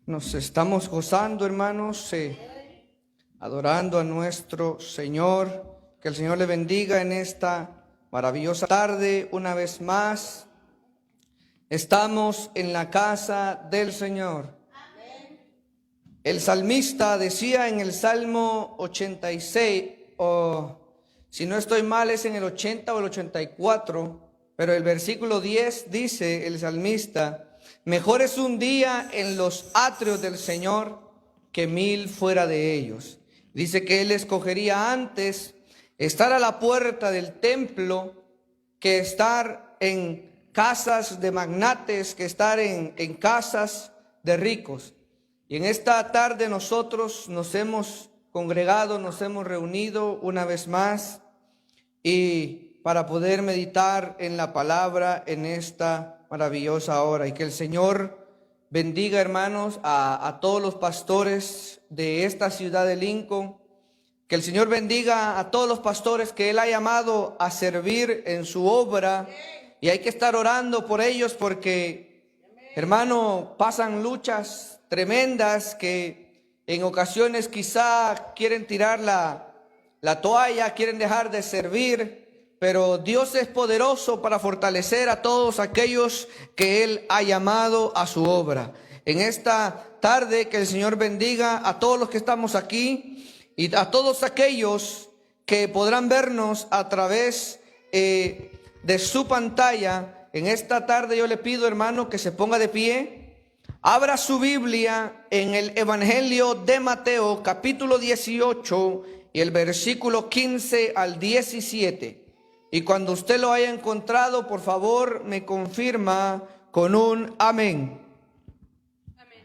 Nos estamos gozando, hermanos, adorando a nuestro Señor. Que el Señor le bendiga en esta maravillosa tarde una vez más. Estamos en la casa del Señor. El salmista decía en el Salmo 86, o si no estoy mal es en el 80 o el 84, pero el versículo 10 dice el salmista: mejor es un día en los atrios del Señor que 1000 fuera de ellos. Dice que él escogería antes estar a la puerta del templo que estar en casas de magnates, que estar en casas de ricos. Y en esta tarde nosotros nos hemos congregado, nos hemos reunido una vez más y para poder meditar en la palabra en esta maravillosa hora. Y que el Señor bendiga, hermanos, a todos los pastores de esta ciudad de Lincoln. Que el Señor bendiga a todos los pastores que Él ha llamado a servir en su obra. Y hay que estar orando por ellos porque, hermano, pasan luchas tremendas que en ocasiones quizá quieren tirar la toalla, quieren dejar de servir. Pero Dios es poderoso para fortalecer a todos aquellos que Él ha llamado a su obra. En esta tarde que el Señor bendiga a todos los que estamos aquí y a todos aquellos que podrán vernos a través de su pantalla. En esta tarde yo le pido, hermano, que se ponga de pie. Abra su Biblia en el Evangelio de Mateo, capítulo 18 y el versículo 15 al 17. Y cuando usted lo haya encontrado, por favor, me confirma con un amén. Amén.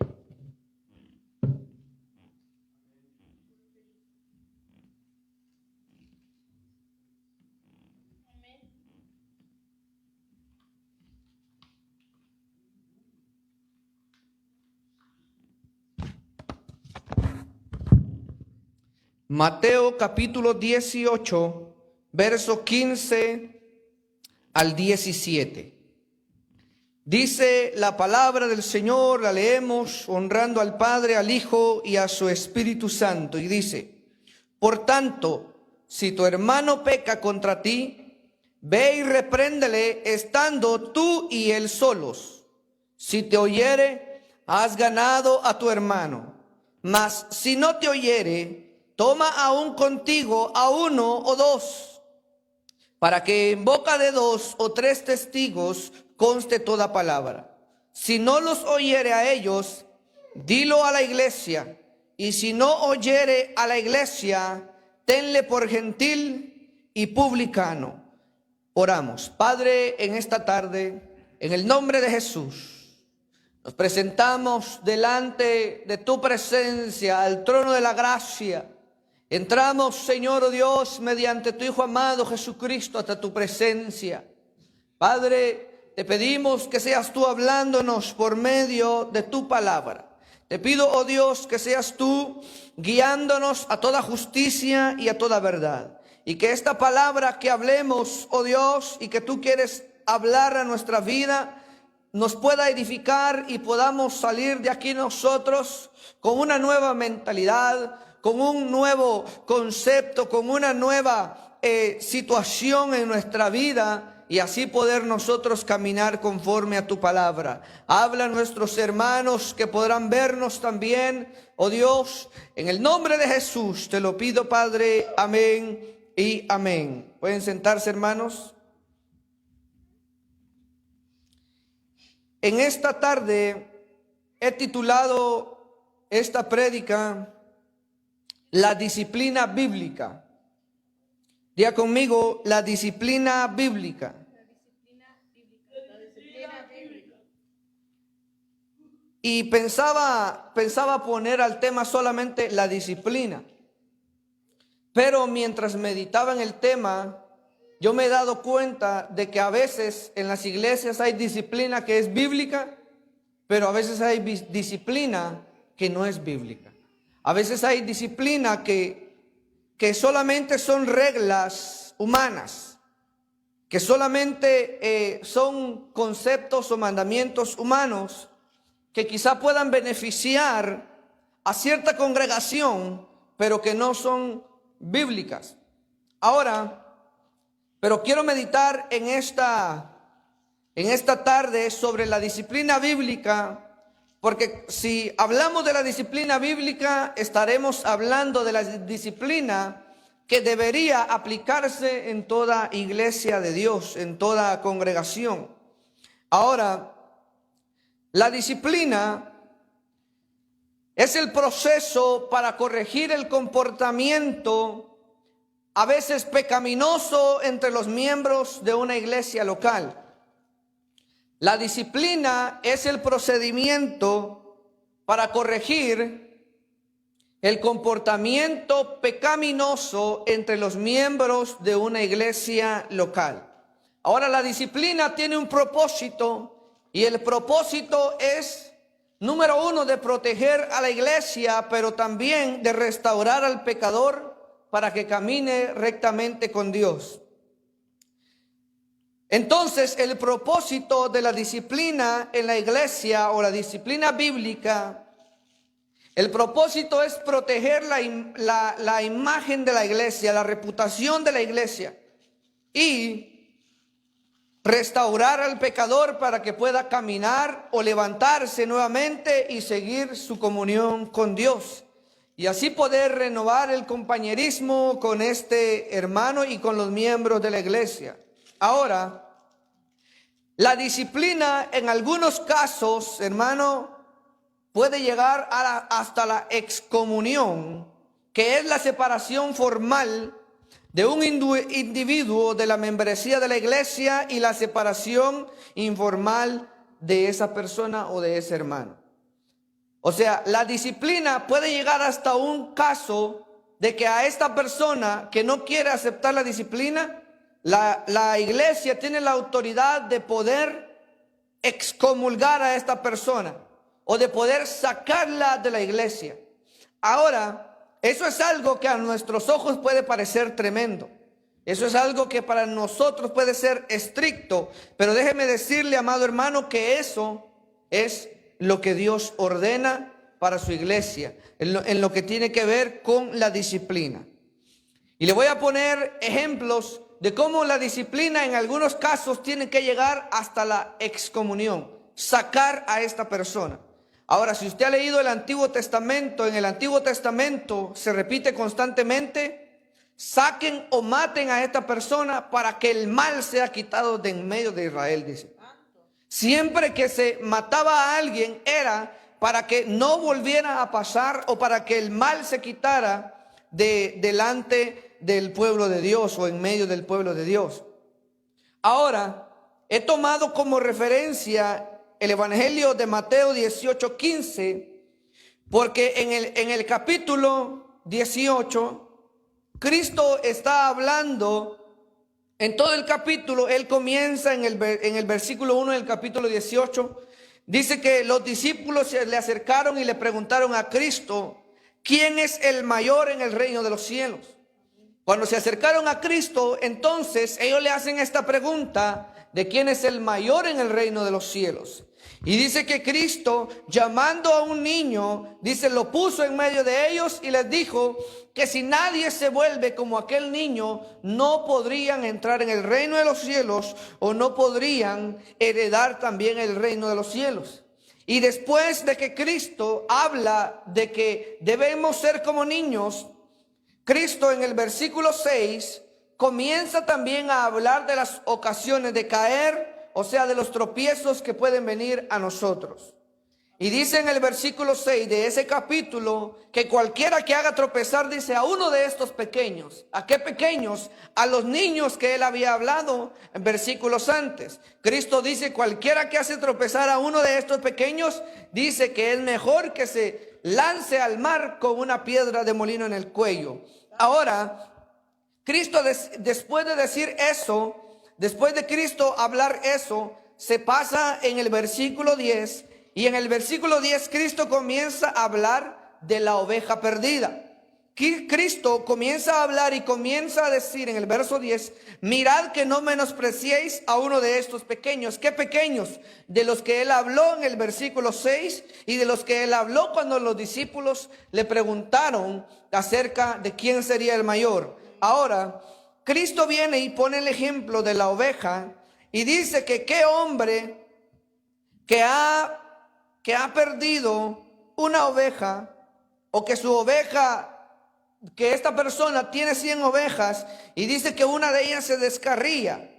Mateo capítulo 18, verso 15 al 17. Dice la palabra del Señor, la leemos honrando al Padre, al Hijo y a su Espíritu Santo. Y dice: por tanto, si tu hermano peca contra ti, ve y repréndele estando tú y él solos. Si te oyere, has ganado a tu hermano. Mas si no te oyere, toma aún contigo a uno o dos, para que en boca de 2 o 3 testigos conste toda palabra. Si no los oyere a ellos, dilo a la iglesia. Y si no oyere a la iglesia, tenle por gentil y publicano. Oramos. Padre, en esta tarde, en el nombre de Jesús, nos presentamos delante de tu presencia, al trono de la gracia. Entramos, Señor, oh Dios, mediante tu Hijo amado Jesucristo hasta tu presencia. Padre, te pedimos que seas tú hablándonos por medio de tu palabra. Te pido, oh Dios, que seas tú guiándonos a toda justicia y a toda verdad. Y que esta palabra que hablemos, oh Dios, y que tú quieres hablar a nuestra vida, nos pueda edificar y podamos salir de aquí nosotros con una nueva mentalidad, con un nuevo concepto, con una nueva situación en nuestra vida, y así poder nosotros caminar conforme a tu palabra. Habla a nuestros hermanos que podrán vernos también, oh Dios, en el nombre de Jesús te lo pido, Padre, amén y amén. ¿Pueden sentarse, hermanos? En esta tarde he titulado esta prédica la disciplina bíblica. Diga conmigo, la disciplina bíblica. Y pensaba poner al tema solamente la disciplina. Pero mientras meditaba en el tema, yo me he dado cuenta de que a veces en las iglesias hay disciplina que es bíblica, pero a veces hay disciplina que no es bíblica. A veces hay disciplina que solamente son reglas humanas, que solamente son conceptos o mandamientos humanos, que quizá puedan beneficiar a cierta congregación, pero que no son bíblicas. Ahora, pero quiero meditar en esta tarde sobre la disciplina bíblica, porque si hablamos de la disciplina bíblica, estaremos hablando de la disciplina que debería aplicarse en toda iglesia de Dios, en toda congregación. Ahora, la disciplina es el proceso para corregir el comportamiento, a veces pecaminoso, entre los miembros de una iglesia local. La disciplina es el procedimiento para corregir el comportamiento pecaminoso entre los miembros de una iglesia local. Ahora, la disciplina tiene un propósito, y el propósito es, número uno, de proteger a la iglesia, pero también de restaurar al pecador para que camine rectamente con Dios. Entonces, el propósito de la disciplina en la iglesia, o la disciplina bíblica, el propósito es proteger la imagen de la iglesia, la reputación de la iglesia, y restaurar al pecador para que pueda caminar o levantarse nuevamente y seguir su comunión con Dios, y así poder renovar el compañerismo con este hermano y con los miembros de la iglesia. Ahora, la disciplina en algunos casos, hermano, puede llegar hasta la excomunión, que es la separación formal de un individuo de la membresía de la iglesia y la separación informal de esa persona o de ese hermano. O sea, la disciplina puede llegar hasta un caso de que a esta persona que no quiere aceptar la disciplina, la iglesia tiene la autoridad de poder excomulgar a esta persona o de poder sacarla de la iglesia. Ahora, eso es algo que a nuestros ojos puede parecer tremendo. Eso es algo que para nosotros puede ser estricto. Pero déjeme decirle, amado hermano, que eso es lo que Dios ordena para su iglesia, en lo que tiene que ver con la disciplina. Y le voy a poner ejemplos de cómo la disciplina en algunos casos tiene que llegar hasta la excomunión, sacar a esta persona. Ahora, si usted ha leído el Antiguo Testamento, en el Antiguo Testamento se repite constantemente: saquen o maten a esta persona para que el mal sea quitado de en medio de Israel, dice. Siempre que se mataba a alguien era para que no volviera a pasar, o para que el mal se quitara delante del pueblo de Dios, o en medio del pueblo de Dios. Ahora, he tomado como referencia el Evangelio de Mateo 18:15, porque en el capítulo 18, Cristo está hablando. En todo el capítulo, Él comienza en el versículo 1 del capítulo 18, dice que los discípulos se le acercaron y le preguntaron a Cristo: ¿quién es el mayor en el reino de los cielos? Cuando se acercaron a Cristo, entonces ellos le hacen esta pregunta de quién es el mayor en el reino de los cielos. Y dice que Cristo, llamando a un niño, dice, lo puso en medio de ellos y les dijo que si nadie se vuelve como aquel niño, no podrían entrar en el reino de los cielos, o no podrían heredar también el reino de los cielos. Y después de que Cristo habla de que debemos ser como niños, Cristo en el versículo 6 comienza también a hablar de las ocasiones de caer, o sea, de los tropiezos que pueden venir a nosotros. Y dice en el versículo 6 de ese capítulo que cualquiera que haga tropezar, dice, a uno de estos pequeños. ¿A qué pequeños? A los niños que él había hablado en versículos antes. Cristo dice, cualquiera que hace tropezar a uno de estos pequeños, dice que es mejor que se lance al mar con una piedra de molino en el cuello. Ahora, Cristo después de decir eso, después de Cristo hablar eso, se pasa en el versículo 10. Y en el versículo 10 Cristo comienza a hablar de la oveja perdida. Cristo comienza a hablar y comienza a decir en el verso 10, mirad que no menospreciéis a uno de estos pequeños. ¿Qué pequeños? De los que él habló en el versículo 6 y de los que él habló cuando los discípulos le preguntaron acerca de quién sería el mayor. Ahora, Cristo viene y pone el ejemplo de la oveja y dice que qué hombre que ha perdido una oveja, o que su oveja, que esta persona tiene 100 ovejas y dice que una de ellas se descarría,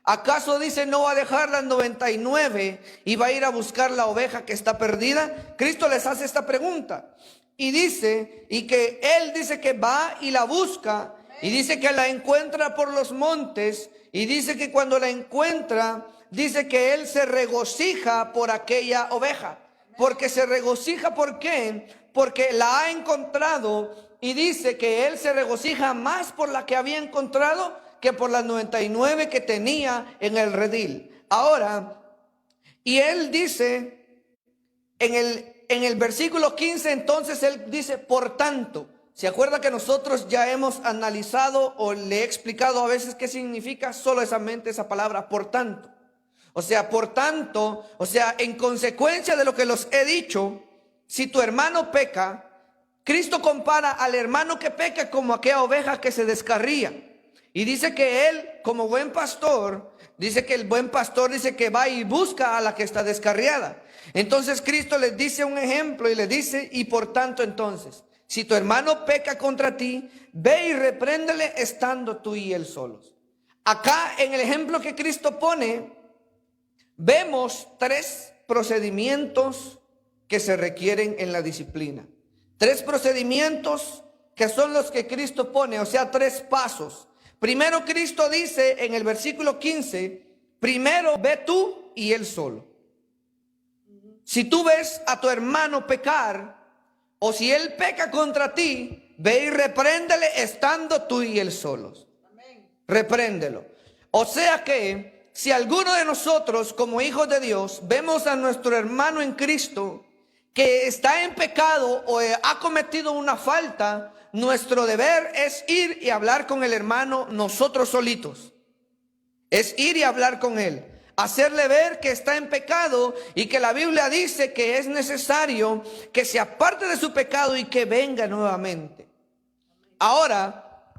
¿acaso dice no va a dejar las 99 y va a ir a buscar la oveja que está perdida? Cristo les hace esta pregunta y dice, y que él dice que va y la busca, y dice que la encuentra por los montes, y dice que cuando la encuentra, dice que él se regocija por aquella oveja. Porque se regocija, ¿por qué? Porque la ha encontrado, y dice que él se regocija más por la que había encontrado que por las 99 que tenía en el redil. Ahora, y él dice en el versículo 15, entonces él dice, por tanto. ¿Se acuerda que nosotros ya hemos analizado o le he explicado a veces qué significa solamente esa palabra, por tanto? O sea, por tanto, o sea, en consecuencia de lo que los he dicho, si tu hermano peca, Cristo compara al hermano que peca como aquella oveja que se descarría. Y dice que él, como buen pastor, dice que el buen pastor dice que va y busca a la que está descarriada. Entonces Cristo les dice un ejemplo y les dice, y por tanto entonces, si tu hermano peca contra ti, ve y repréndele estando tú y él solos. Acá en el ejemplo que Cristo pone, vemos 3 procedimientos que se requieren en la disciplina. 3 procedimientos que son los que Cristo pone, o sea, 3 pasos. Primero Cristo dice en el versículo 15, primero ve tú y él solo. Si tú ves a tu hermano pecar, o si él peca contra ti, ve y repréndele estando tú y él solos. Repréndelo. O sea que si alguno de nosotros como hijos de Dios vemos a nuestro hermano en Cristo que está en pecado o ha cometido una falta, nuestro deber es ir y hablar con el hermano nosotros solitos. Es ir y hablar con él, hacerle ver que está en pecado y que la Biblia dice que es necesario que se aparte de su pecado y que venga nuevamente. Ahora,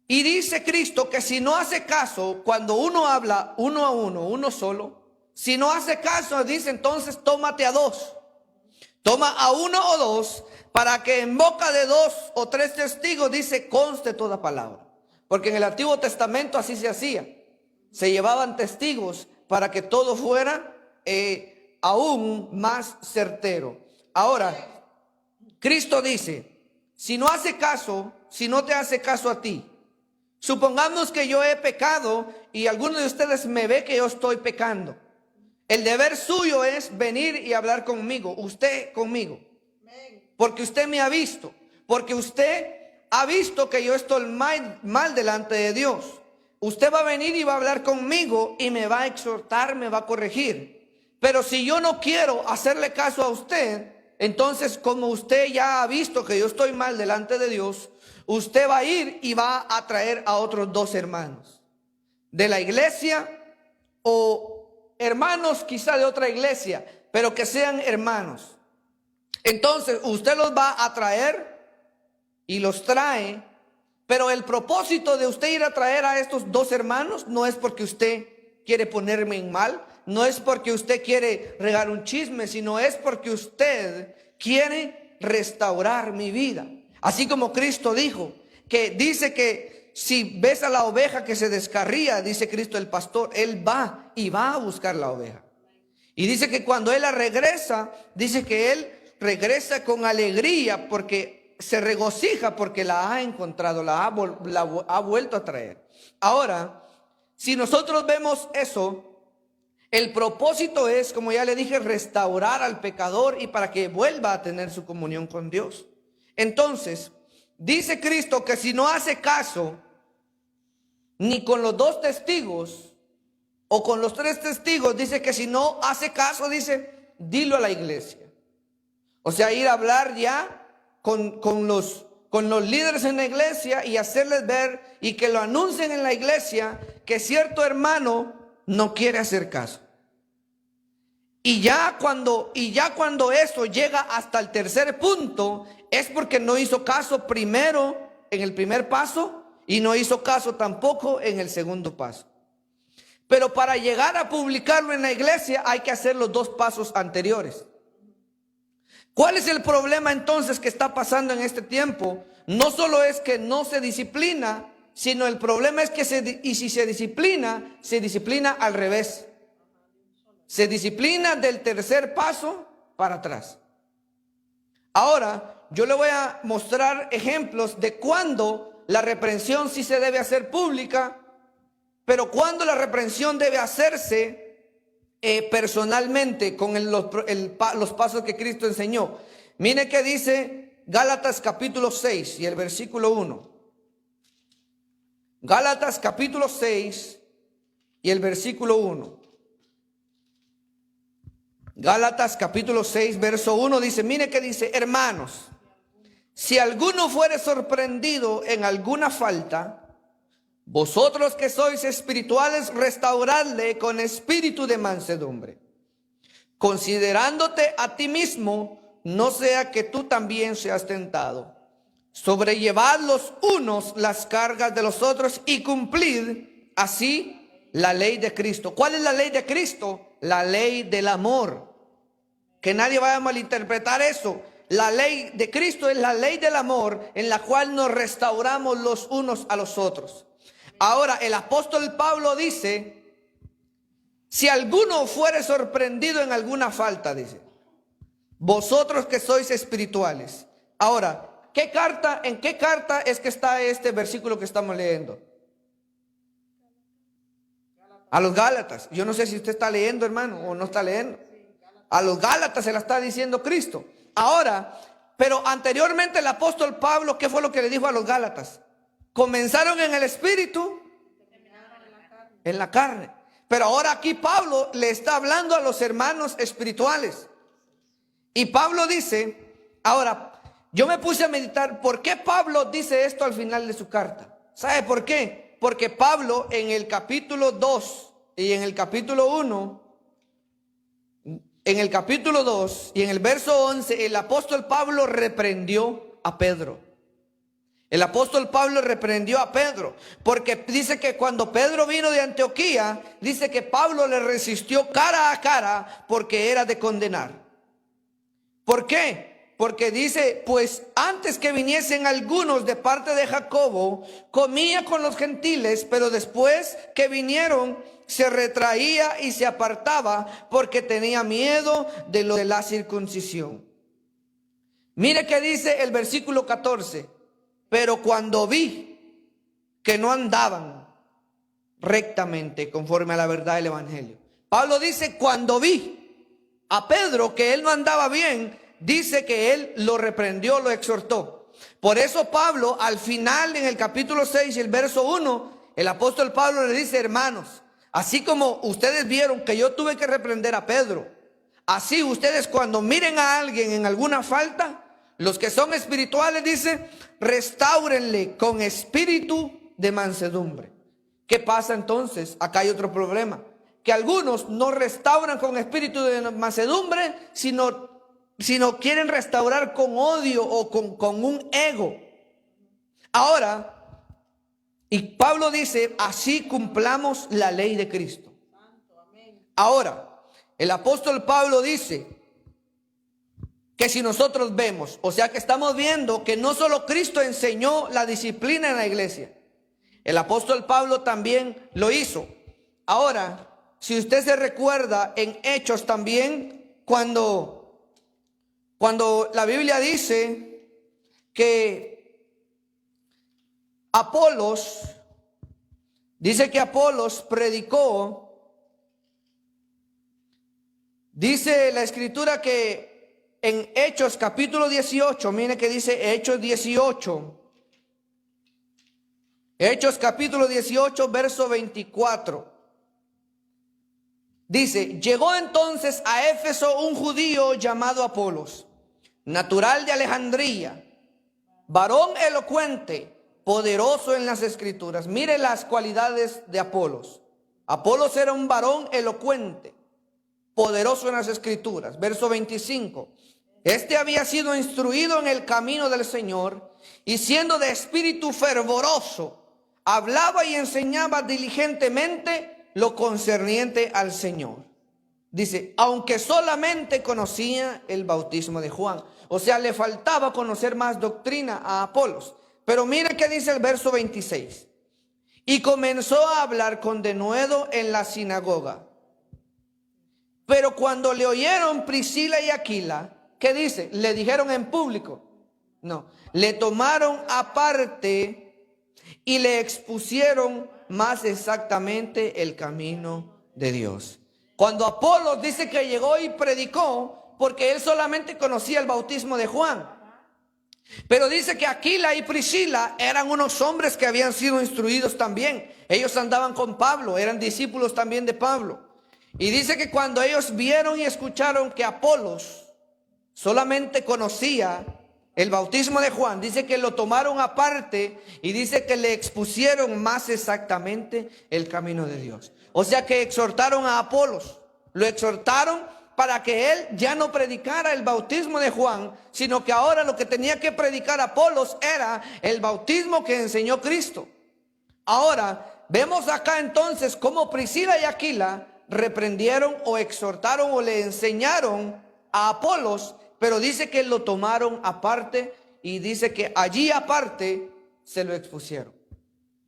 y dice Cristo que si no hace caso, cuando uno habla uno a uno, uno solo, si no hace caso, dice entonces tómate a 2. Toma a 1 o 2 para que en boca de 2 o 3 testigos dice conste toda palabra. Porque en el Antiguo Testamento así se hacía. Se llevaban testigos para que todo fuera aún más certero. Ahora, Cristo dice, si no hace caso, si no te hace caso a ti, supongamos que yo he pecado y alguno de ustedes me ve que yo estoy pecando. El deber suyo es venir y hablar conmigo, usted conmigo. Porque usted me ha visto, porque usted ha visto que yo estoy mal delante de Dios. Usted va a venir y va a hablar conmigo y me va a exhortar, me va a corregir. Pero si yo no quiero hacerle caso a usted, entonces como usted ya ha visto que yo estoy mal delante de Dios, usted va a ir y va a traer a otros 2 hermanos de la iglesia o hermanos quizá de otra iglesia, pero que sean hermanos. Entonces usted los va a traer y los trae, pero el propósito de usted ir a traer a estos 2 hermanos no es porque usted quiere ponerme en mal, no es porque usted quiere regar un chisme, sino es porque usted quiere restaurar mi vida. Así como Cristo dijo, que dice que si ves a la oveja que se descarría, dice Cristo el pastor, él va y va a buscar la oveja. Y dice que cuando él la regresa, dice que él regresa con alegría porque se regocija porque la ha encontrado, la ha vuelto a traer. Ahora, si nosotros vemos eso, el propósito es, como ya le dije, restaurar al pecador y para que vuelva a tener su comunión con Dios. Entonces, dice Cristo que si no hace caso ni con los 2 testigos o con los 3 testigos, dice que si no hace caso, dice, dilo a la iglesia. O sea, ir a hablar ya con los los líderes en la iglesia y hacerles ver y que lo anuncien en la iglesia que cierto hermano no quiere hacer caso. Y ya cuando eso llega hasta el tercer punto, es porque no hizo caso primero en el primer paso y no hizo caso tampoco en el segundo paso. Pero para llegar a publicarlo en la iglesia hay que hacer los dos pasos anteriores. ¿Cuál es el problema entonces que está pasando en este tiempo? No solo es que no se disciplina, sino el problema es que si se disciplina al revés. Se disciplina del tercer paso para atrás. Ahora, yo le voy a mostrar ejemplos de cuándo la reprensión sí se debe hacer pública, pero cuándo la reprensión debe hacerse personalmente con los pasos que Cristo enseñó. Mire que dice Gálatas capítulo 6 y el versículo 1. Gálatas capítulo 6 y el versículo 1. Gálatas capítulo 6 verso 1 dice, mire que dice: hermanos, si alguno fuere sorprendido en alguna falta, vosotros que sois espirituales, restauradle con espíritu de mansedumbre, considerándote a ti mismo, no sea que tú también seas tentado. Sobrellevad los unos las cargas de los otros y cumplid así la ley de Cristo. ¿Cuál es la ley de Cristo? La ley del amor. Que nadie vaya a malinterpretar eso. La ley de Cristo es la ley del amor, en la cual nos restauramos los unos a los otros. Ahora el apóstol Pablo dice: si alguno fuere sorprendido en alguna falta, dice, vosotros que sois espirituales. Ahora, ¿en qué carta es que está este versículo que estamos leyendo? A los Gálatas. Yo no sé si usted está leyendo, hermano, o no está leyendo. A los Gálatas se la está diciendo Cristo. Ahora, pero anteriormente el apóstol Pablo, ¿qué fue lo que le dijo a los Gálatas? Comenzaron en el espíritu, en la carne. Pero ahora aquí Pablo le está hablando a los hermanos espirituales. Y Pablo dice, ahora, yo me puse a meditar, ¿por qué Pablo dice esto al final de su carta? ¿Sabe por qué? Porque Pablo en el capítulo 2 y en el capítulo 1, en el capítulo 2 y en el verso 11, el apóstol Pablo reprendió a Pedro. El apóstol Pablo reprendió a Pedro, porque dice que cuando Pedro vino de Antioquía, dice que Pablo le resistió cara a cara porque era de condenar. ¿Por qué? Porque dice, pues antes que viniesen algunos de parte de Jacobo, comía con los gentiles, pero después que vinieron, se retraía y se apartaba porque tenía miedo de lo de la circuncisión. Mire que dice el versículo 14. Pero cuando vi que no andaban rectamente conforme a la verdad del evangelio. Pablo dice, cuando vi a Pedro que él no andaba bien, dice que él lo reprendió, lo exhortó. Por eso Pablo al final en el capítulo 6 y el verso 1, el apóstol Pablo le dice: hermanos, así como ustedes vieron que yo tuve que reprender a Pedro, así ustedes cuando miren a alguien en alguna falta, los que son espirituales, dice, restáurenle con espíritu de mansedumbre. ¿Qué pasa entonces? Acá hay otro problema, que algunos no restauran con espíritu de mansedumbre, sino quieren restaurar con odio o con un ego. Ahora, y Pablo dice, así cumplamos la ley de Cristo. Ahora, el apóstol Pablo dice que si nosotros vemos, o sea que estamos viendo que no solo Cristo enseñó la disciplina en la iglesia, el apóstol Pablo también lo hizo. Ahora, si usted se recuerda en Hechos también, cuando la Biblia dice que Apolos predicó, dice la escritura que en Hechos capítulo 18, mire que dice Hechos 18. Hechos capítulo 18, verso 24. Dice, llegó entonces a Éfeso un judío llamado Apolos, natural de Alejandría, varón elocuente, poderoso en las escrituras. Mire las cualidades de Apolos. Apolos era un varón elocuente, poderoso en las escrituras. Verso 25. Este había sido instruido en el camino del Señor, y siendo de espíritu fervoroso, hablaba y enseñaba diligentemente lo concerniente al Señor. Dice, aunque solamente conocía el bautismo de Juan. O sea, le faltaba conocer más doctrina a Apolos. Pero mire qué dice el verso 26. Y comenzó a hablar con denuedo en la sinagoga. Pero cuando le oyeron Priscila y Aquila, ¿qué dice? ¿Le dijeron en público? No, le tomaron aparte y le expusieron más exactamente el camino de Dios. Cuando Apolos dice que llegó y predicó, porque él solamente conocía el bautismo de Juan. Pero dice que Aquila y Priscila eran unos hombres que habían sido instruidos también. Ellos andaban con Pablo, eran discípulos también de Pablo. Y dice que cuando ellos vieron y escucharon que Apolos solamente conocía el bautismo de Juan, dice que lo tomaron aparte y dice que le expusieron más exactamente el camino de Dios. O sea que exhortaron a Apolos, lo exhortaron para que él ya no predicara el bautismo de Juan, sino que ahora lo que tenía que predicar Apolos era el bautismo que enseñó Cristo. Ahora, vemos acá entonces cómo Priscila y Aquila reprendieron o exhortaron o le enseñaron a Apolos, pero dice que lo tomaron aparte y dice que allí aparte se lo expusieron.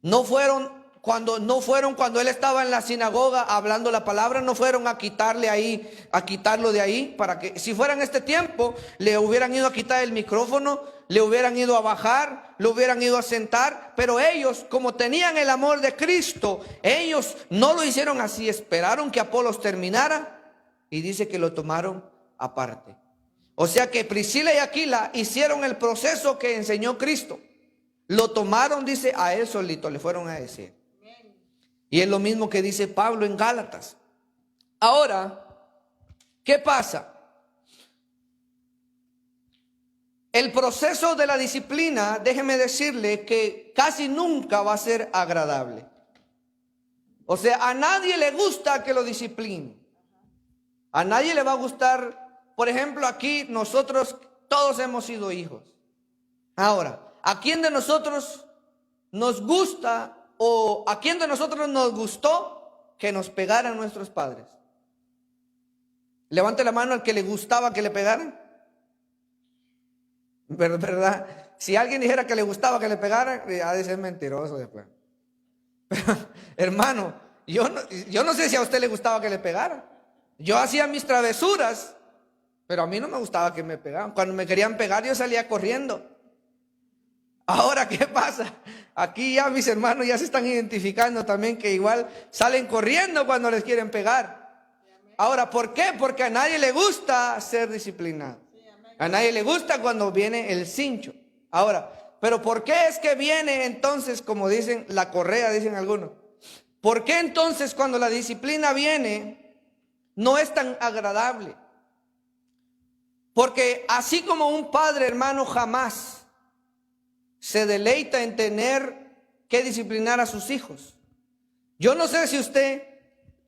No fueron cuando él estaba en la sinagoga hablando la palabra, no fueron a quitarlo de ahí, para que si fuera en este tiempo le hubieran ido a quitar el micrófono, le hubieran ido a bajar, lo hubieran ido a sentar, pero ellos, como tenían el amor de Cristo, ellos no lo hicieron así, esperaron que Apolos terminara y dice que lo tomaron aparte. O sea que Priscila y Aquila hicieron el proceso que enseñó Cristo. Lo tomaron, dice, a él solito, le fueron a decir. Y es lo mismo que dice Pablo en Gálatas. Ahora, ¿qué pasa? El proceso de la disciplina, déjeme decirle que casi nunca va a ser agradable. O sea, a nadie le gusta que lo disciplinen. A nadie le va a gustar, por ejemplo, aquí nosotros todos hemos sido hijos. Ahora, ¿a quién de nosotros nos gusta o a quién de nosotros nos gustó que nos pegaran nuestros padres? Levante la mano al que le gustaba que le pegaran. ¿Verdad? Si alguien dijera que le gustaba que le pegaran, ha de ser mentiroso después. Pero, hermano, yo no sé si a usted le gustaba que le pegaran. Yo hacía mis travesuras, pero a mí no me gustaba que me pegaran. Cuando me querían pegar yo salía corriendo. Ahora, ¿qué pasa? Aquí ya mis hermanos ya se están identificando también, que igual salen corriendo cuando les quieren pegar. Ahora, ¿por qué? Porque a nadie le gusta ser disciplinado. A nadie le gusta cuando viene el cincho. Ahora, ¿pero por qué es que viene entonces, como dicen, la correa, dicen algunos? ¿Por qué entonces cuando la disciplina viene no es tan agradable? Porque así como un padre, hermano, jamás se deleita en tener que disciplinar a sus hijos. Yo no sé si usted,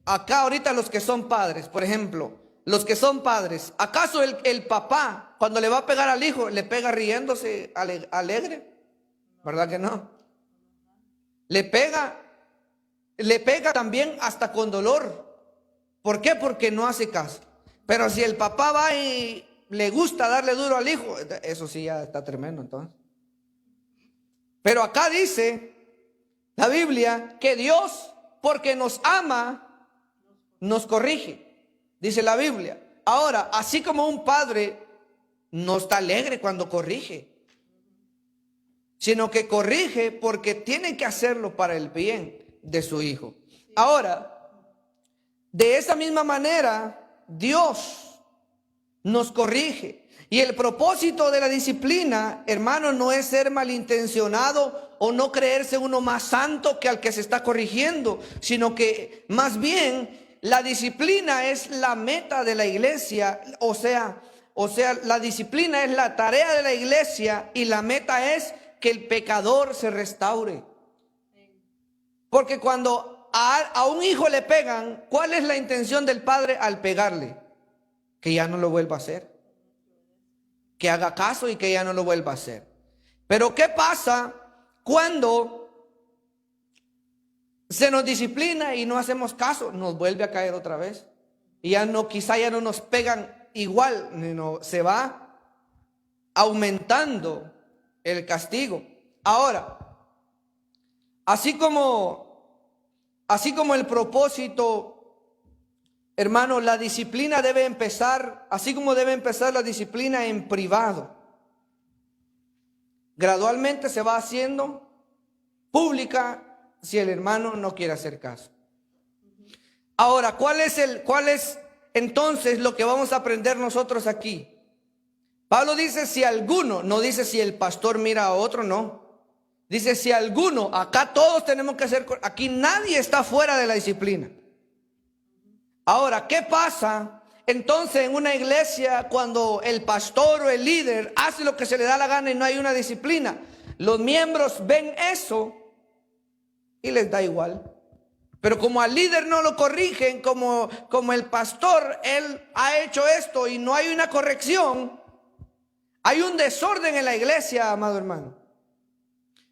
acá ahorita los que son padres, por ejemplo, los que son padres, ¿acaso el papá cuando le va a pegar al hijo le pega riéndose alegre? ¿Verdad que no? Le pega también hasta con dolor. ¿Por qué? Porque no hace caso. Pero si el papá va y le gusta darle duro al hijo, eso sí ya está tremendo entonces. Pero acá dice la Biblia que Dios, porque nos ama, nos corrige. Dice la Biblia. Ahora, así como un padre no está alegre cuando corrige, sino que corrige porque tiene que hacerlo para el bien de su hijo. Ahora, de esa misma manera, Dios nos corrige. Y el propósito de la disciplina, hermano, no es ser malintencionado o no creerse uno más santo que al que se está corrigiendo, sino que más bien la disciplina es la meta de la iglesia. O sea, o sea, la disciplina es la tarea de la iglesia y la meta es que el pecador se restaure. Porque cuando a un hijo le pegan, ¿cuál es la intención del padre al pegarle? Que ya no lo vuelva a hacer. Que haga caso y que ya no lo vuelva a hacer. Pero ¿qué pasa cuando se nos disciplina y no hacemos caso? Nos vuelve a caer otra vez. Y ya no, quizá ya no nos pegan igual, sino se va aumentando el castigo. Ahora, así como el propósito, hermano, la disciplina debe empezar, así como debe empezar la disciplina en privado. Gradualmente se va haciendo pública si el hermano no quiere hacer caso. Ahora, ¿cuál es entonces lo que vamos a aprender nosotros aquí? Pablo dice si alguno, no dice si el pastor mira a otro, no. Dice si alguno, acá todos tenemos que hacer, aquí nadie está fuera de la disciplina. Ahora, ¿qué pasa entonces en una iglesia cuando el pastor o el líder hace lo que se le da la gana y no hay una disciplina? Los miembros ven eso y les da igual. Pero como al líder no lo corrigen, como el pastor, él ha hecho esto y no hay una corrección, hay un desorden en la iglesia, amado hermano.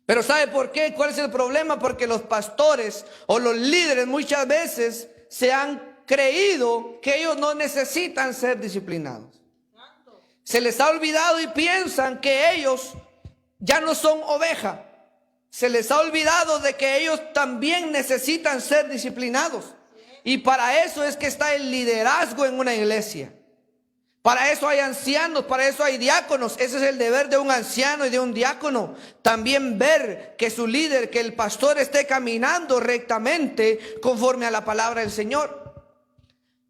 Pero ¿sabe por qué? ¿Cuál es el problema? Porque los pastores o los líderes muchas veces se han creído que ellos no necesitan ser disciplinados. Se les ha olvidado y piensan que ellos ya no son oveja. Se les ha olvidado de que ellos también necesitan ser disciplinados. Y para eso es que está el liderazgo en una iglesia. Para eso hay ancianos, para eso hay diáconos. Ese es el deber de un anciano y de un diácono. También ver que su líder, que el pastor esté caminando rectamente conforme a la palabra del Señor.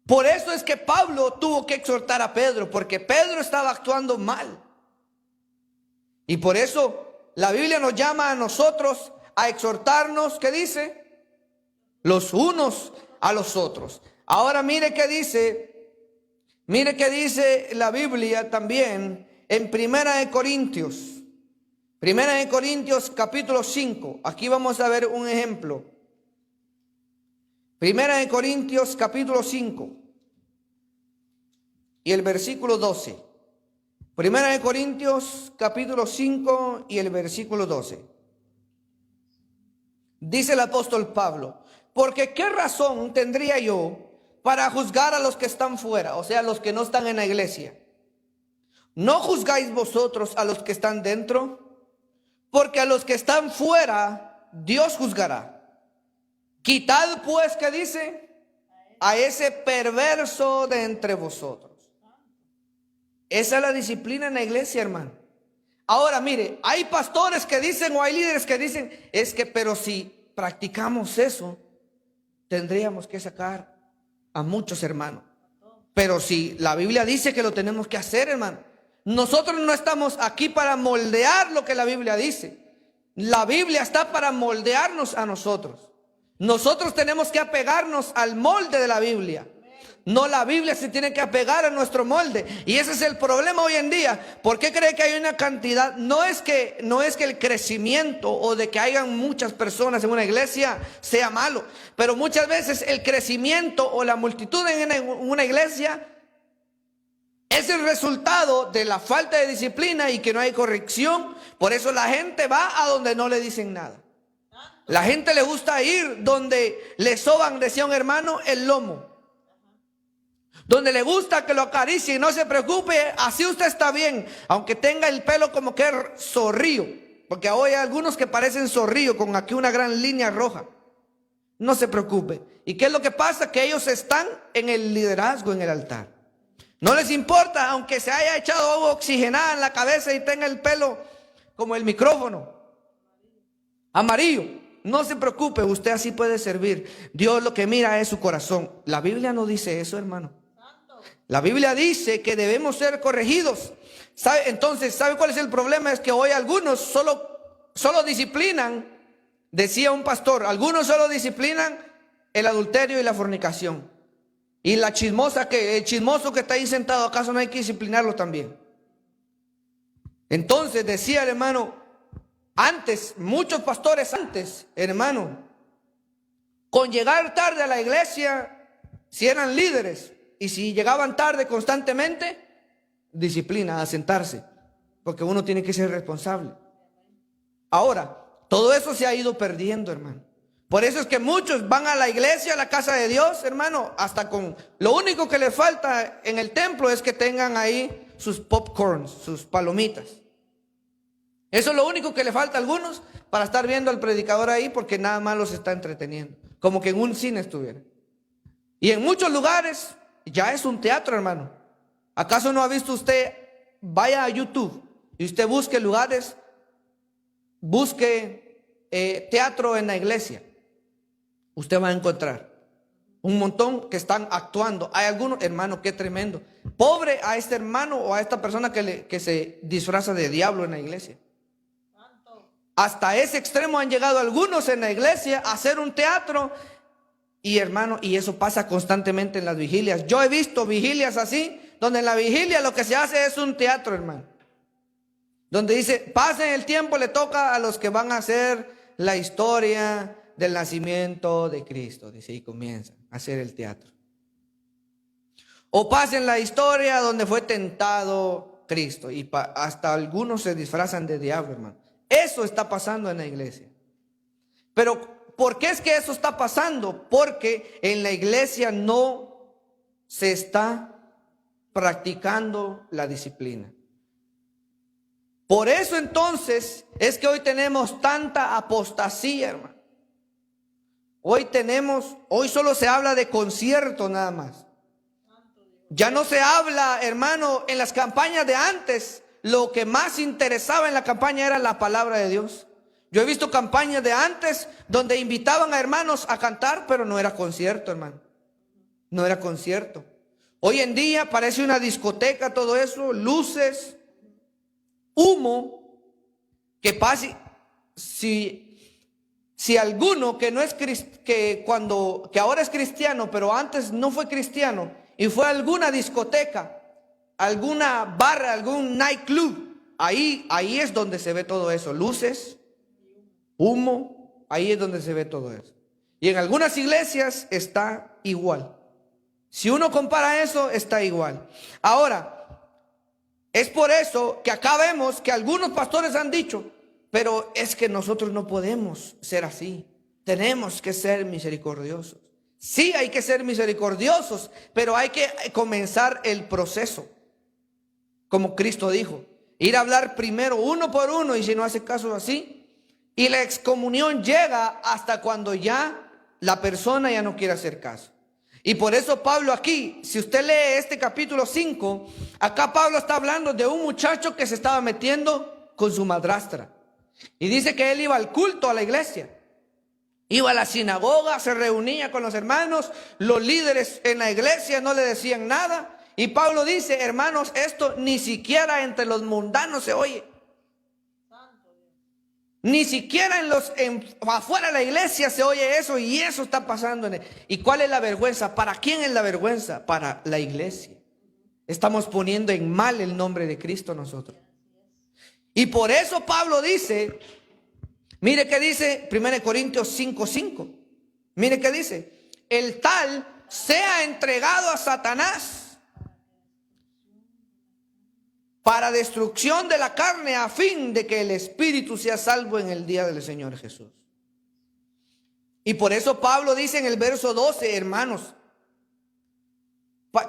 Por eso es que Pablo tuvo que exhortar a Pedro, porque Pedro estaba actuando mal. Y por eso la Biblia nos llama a nosotros a exhortarnos, ¿qué dice? Los unos a los otros. Ahora mire qué dice la Biblia también en Primera de Corintios. Primera de Corintios capítulo 5. Aquí vamos a ver un ejemplo. Primera de Corintios capítulo 5 y el versículo 12. Primera de Corintios capítulo 5 y el versículo 12. Dice el apóstol Pablo: porque qué razón tendría yo para juzgar a los que están fuera, o sea, los que no están en la iglesia. ¿No juzgáis vosotros a los que están dentro? Porque a los que están fuera Dios juzgará. Quitad pues, ¿qué dice? A ese perverso de entre vosotros. Esa es la disciplina en la iglesia, hermano. Ahora mire, hay pastores que dicen o hay líderes que dicen, es que pero si practicamos eso, tendríamos que sacar a muchos hermanos. Pero si la Biblia dice que lo tenemos que hacer, hermano. Nosotros no estamos aquí para moldear lo que la Biblia dice. La Biblia está para moldearnos a nosotros. Nosotros tenemos que apegarnos al molde de la Biblia. No, la Biblia se tiene que apegar a nuestro molde. Y ese es el problema hoy en día. ¿Por qué cree que hay una cantidad? No es que el crecimiento o de que hayan muchas personas en una iglesia sea malo. Pero muchas veces el crecimiento o la multitud en una iglesia es el resultado de la falta de disciplina y que no hay corrección. Por eso la gente va a donde no le dicen nada. La gente le gusta ir donde le soban, decía un hermano, el lomo. Donde le gusta que lo acaricie y no se preocupe, así usted está bien, aunque tenga el pelo como que zorrillo, porque hoy hay algunos que parecen zorrillo con aquí una gran línea roja. No se preocupe. ¿Y qué es lo que pasa? Que ellos están en el liderazgo, en el altar. No les importa, aunque se haya echado agua oxigenada en la cabeza y tenga el pelo como el micrófono, amarillo. No se preocupe, usted así puede servir. Dios lo que mira es su corazón. La Biblia no dice eso, hermano. La Biblia dice que debemos ser corregidos. Entonces, ¿sabe cuál es el problema? Es que hoy algunos solo disciplinan, decía un pastor, algunos solo disciplinan el adulterio y la fornicación. Y la chismosa que, el chismoso que está ahí sentado, ¿acaso no hay que disciplinarlo también? Entonces decía el hermano, antes, muchos pastores antes, hermano, con llegar tarde a la iglesia, si eran líderes y si llegaban tarde constantemente, disciplina, a sentarse, porque uno tiene que ser responsable. Ahora, todo eso se ha ido perdiendo, hermano. Por eso es que muchos van a la iglesia, a la casa de Dios, hermano, hasta con lo único que les falta en el templo es que tengan ahí sus popcorns, sus palomitas. Eso es lo único que le falta a algunos para estar viendo al predicador ahí, porque nada más los está entreteniendo, como que en un cine estuviera. Y en muchos lugares ya es un teatro, hermano. ¿Acaso no ha visto usted? Vaya a YouTube y usted busque lugares, busque teatro en la iglesia. Usted va a encontrar un montón que están actuando. Hay algunos, hermano, qué tremendo. Pobre a este hermano o a esta persona que se disfraza de diablo en la iglesia. Hasta ese extremo han llegado algunos en la iglesia a hacer un teatro. Y hermano, y eso pasa constantemente en las vigilias. Yo he visto vigilias así, donde en la vigilia lo que se hace es un teatro, hermano. Donde dice, pasen el tiempo, le toca a los que van a hacer la historia del nacimiento de Cristo. Dice, y comienzan a hacer el teatro. O pasen la historia donde fue tentado Cristo. Y hasta algunos se disfrazan de diablo, hermano. Eso está pasando en la iglesia. Pero ¿por qué es que eso está pasando? Porque en la iglesia no se está practicando la disciplina. Por eso entonces es que hoy tenemos tanta apostasía, hermano. Hoy solo se habla de concierto nada más. Ya no se habla, hermano, en las campañas de antes. Lo que más interesaba en la campaña era la palabra de Dios. Yo he visto campañas de antes donde invitaban a hermanos a cantar, pero no era concierto, hermano. No era concierto. Hoy en día parece una discoteca todo eso, luces, humo, que pase. Si alguno que no es que ahora es cristiano, pero antes no fue cristiano y fue a alguna discoteca, alguna barra, algún nightclub, ahí es donde se ve todo eso, luces, humo, ahí es donde se ve todo eso. Y en algunas iglesias está igual. Si uno compara eso, está igual. Ahora, es por eso que acá vemos que algunos pastores han dicho, pero es que nosotros no podemos ser así. Tenemos que ser misericordiosos. Sí, hay que ser misericordiosos, pero hay que comenzar el proceso. Como Cristo dijo, ir a hablar primero uno por uno, y si no hace caso así, y la excomunión llega hasta cuando ya la persona ya no quiere hacer caso. Y por eso Pablo aquí, si usted lee este capítulo 5, acá Pablo está hablando de un muchacho que se estaba metiendo con su madrastra. Y dice que él iba al culto, a la iglesia. Iba a la sinagoga, se reunía con los hermanos, los líderes en la iglesia no le decían nada. Y Pablo dice, hermanos, esto ni siquiera entre los mundanos se oye. Ni siquiera afuera de la iglesia se oye eso, y eso está pasando. ¿Y cuál es la vergüenza? ¿Para quién es la vergüenza? Para la iglesia. Estamos poniendo en mal el nombre de Cristo nosotros. Y por eso Pablo dice, mire que dice 1 Corintios 5:5. Mire que dice, el tal sea entregado a Satanás para destrucción de la carne, a fin de que el espíritu sea salvo en el día del Señor Jesús. Y por eso Pablo dice en el verso 12, hermanos,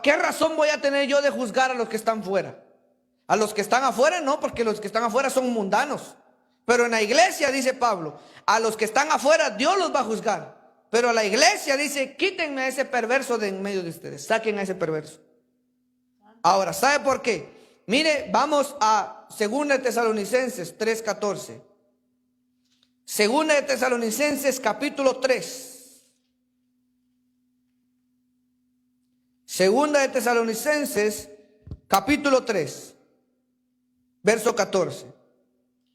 ¿qué razón voy a tener yo de juzgar a los que están fuera? A los que están afuera no, porque los que están afuera son mundanos. Pero en la iglesia, dice Pablo, a los que están afuera Dios los va a juzgar. Pero a la iglesia dice, quítenme a ese perverso de en medio de ustedes, saquen a ese perverso. Ahora, ¿sabe por qué? Mire, vamos a 2 Tesalonicenses 3:14. 2 Tesalonicenses capítulo 3. 2 Tesalonicenses capítulo 3, verso 14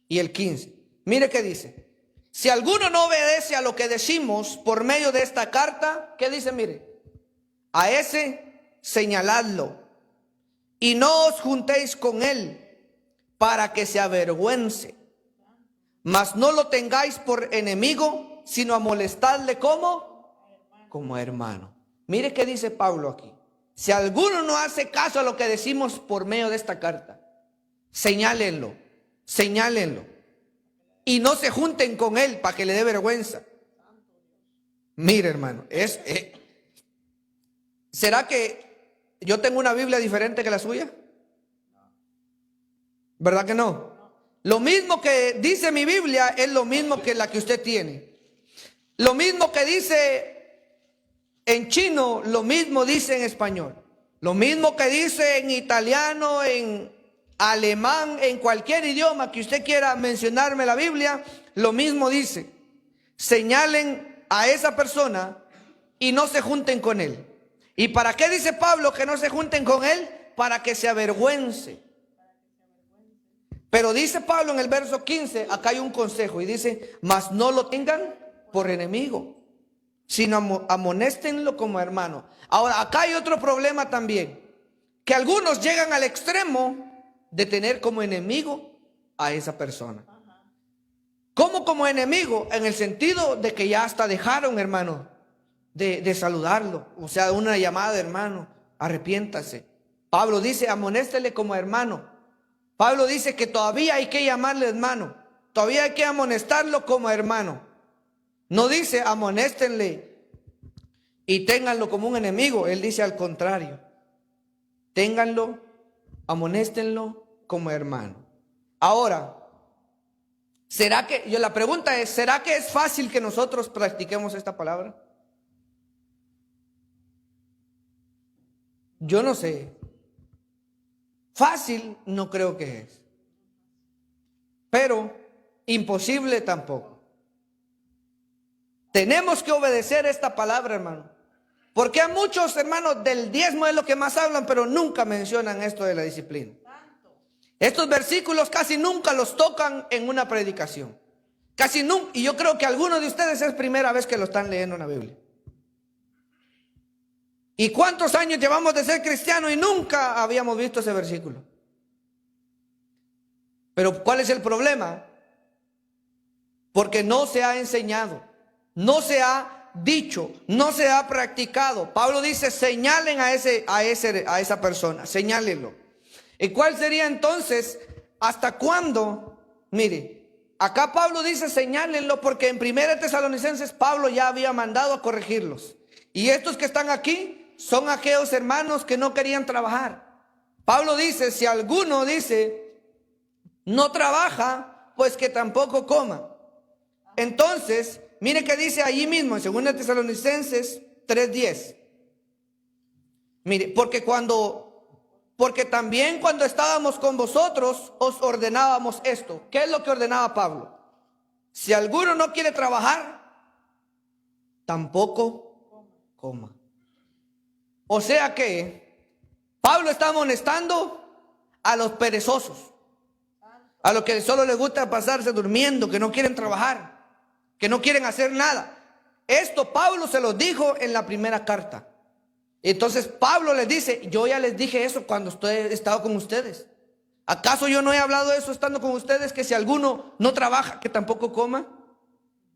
y el 15. Mire qué dice. Si alguno no obedece a lo que decimos por medio de esta carta, ¿qué dice? Mire, a ese señaladlo, y no os juntéis con él para que se avergüence, mas no lo tengáis por enemigo, sino a molestarle como hermano. Mire qué dice Pablo aquí. Si alguno no hace caso a lo que decimos por medio de esta carta, señálenlo, señálenlo, y no se junten con él para que le dé vergüenza. Mire, hermano, ¿será que yo tengo una Biblia diferente que la suya? ¿Verdad que no? Lo mismo que dice mi Biblia es lo mismo que la que usted tiene. Lo mismo que dice en chino, lo mismo dice en español. Lo mismo que dice en italiano, en alemán, en cualquier idioma que usted quiera mencionarme la Biblia, lo mismo dice. Señalen a esa persona y no se junten con él. ¿Y para qué dice Pablo que no se junten con él? Para que se avergüence. Pero dice Pablo en el verso 15, acá hay un consejo y dice, mas no lo tengan por enemigo, sino amonéstenlo como hermano. Ahora, acá hay otro problema también, que algunos llegan al extremo de tener como enemigo a esa persona. ¿Cómo como enemigo? En el sentido de que ya hasta dejaron, hermano, de saludarlo. O sea, una llamada de hermano, arrepiéntase. Pablo dice, amonéstele como hermano. Pablo dice que todavía hay que llamarle hermano, todavía hay que amonestarlo como hermano. No dice amonéstenle y ténganlo como un enemigo. Él dice al contrario, ténganlo, amonéstenlo como hermano. Ahora, la pregunta es, ¿será que es fácil que nosotros practiquemos esta palabra? Yo no sé. Fácil no creo que es, pero imposible tampoco. Tenemos que obedecer esta palabra, hermano, porque a muchos hermanos del diezmo es lo que más hablan, pero nunca mencionan esto de la disciplina. Estos versículos casi nunca los tocan en una predicación, casi nunca, y yo creo que algunos de ustedes es primera vez que lo están leyendo en la Biblia. ¿Y cuántos años llevamos de ser cristianos y nunca habíamos visto ese versículo? Pero ¿cuál es el problema? Porque no se ha enseñado, no se ha dicho, no se ha practicado. Pablo dice, señalen a esa persona, señálenlo. ¿Y cuál sería entonces? ¿Hasta cuándo? Mire, acá Pablo dice, señálenlo, porque en 1 Tesalonicenses Pablo ya había mandado a corregirlos. Y estos que están aquí son aquellos hermanos que no querían trabajar. Pablo dice, si alguno dice, no trabaja, pues que tampoco coma. Entonces, mire que dice allí mismo en 2 Tesalonicenses 3:10. Mire, porque también cuando estábamos con vosotros os ordenábamos esto. ¿Qué es lo que ordenaba Pablo? Si alguno no quiere trabajar, tampoco coma. O sea que Pablo está amonestando a los perezosos, a los que solo les gusta pasarse durmiendo, que no quieren trabajar, que no quieren hacer nada. Esto Pablo se los dijo en la primera carta. Entonces Pablo les dice, yo ya les dije eso cuando he estado con ustedes. ¿Acaso yo no he hablado de eso estando con ustedes? Que si alguno no trabaja, que tampoco coma.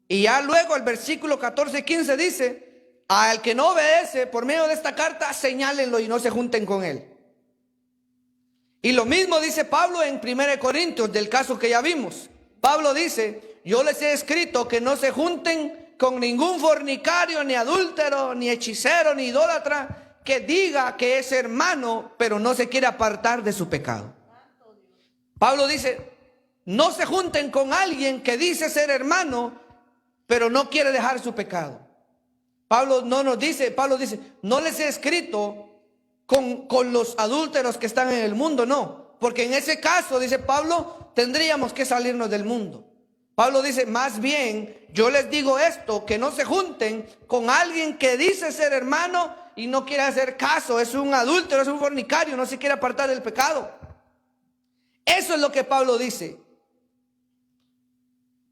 Y ya luego el versículo 14-15 dice, al que no obedece por medio de esta carta, señálenlo y no se junten con él. Y lo mismo dice Pablo en 1 Corintios, del caso que ya vimos. Pablo dice, yo les he escrito que no se junten con ningún fornicario, ni adúltero, ni hechicero, ni idólatra, que diga que es hermano, pero no se quiere apartar de su pecado. Pablo dice, no se junten con alguien que dice ser hermano, pero no quiere dejar su pecado. Pablo dice, no les he escrito con los adúlteros que están en el mundo, no. Porque en ese caso, dice Pablo, tendríamos que salirnos del mundo. Pablo dice, más bien, yo les digo esto, que no se junten con alguien que dice ser hermano y no quiere hacer caso, es un adúltero, es un fornicario, no se quiere apartar del pecado. Eso es lo que Pablo dice.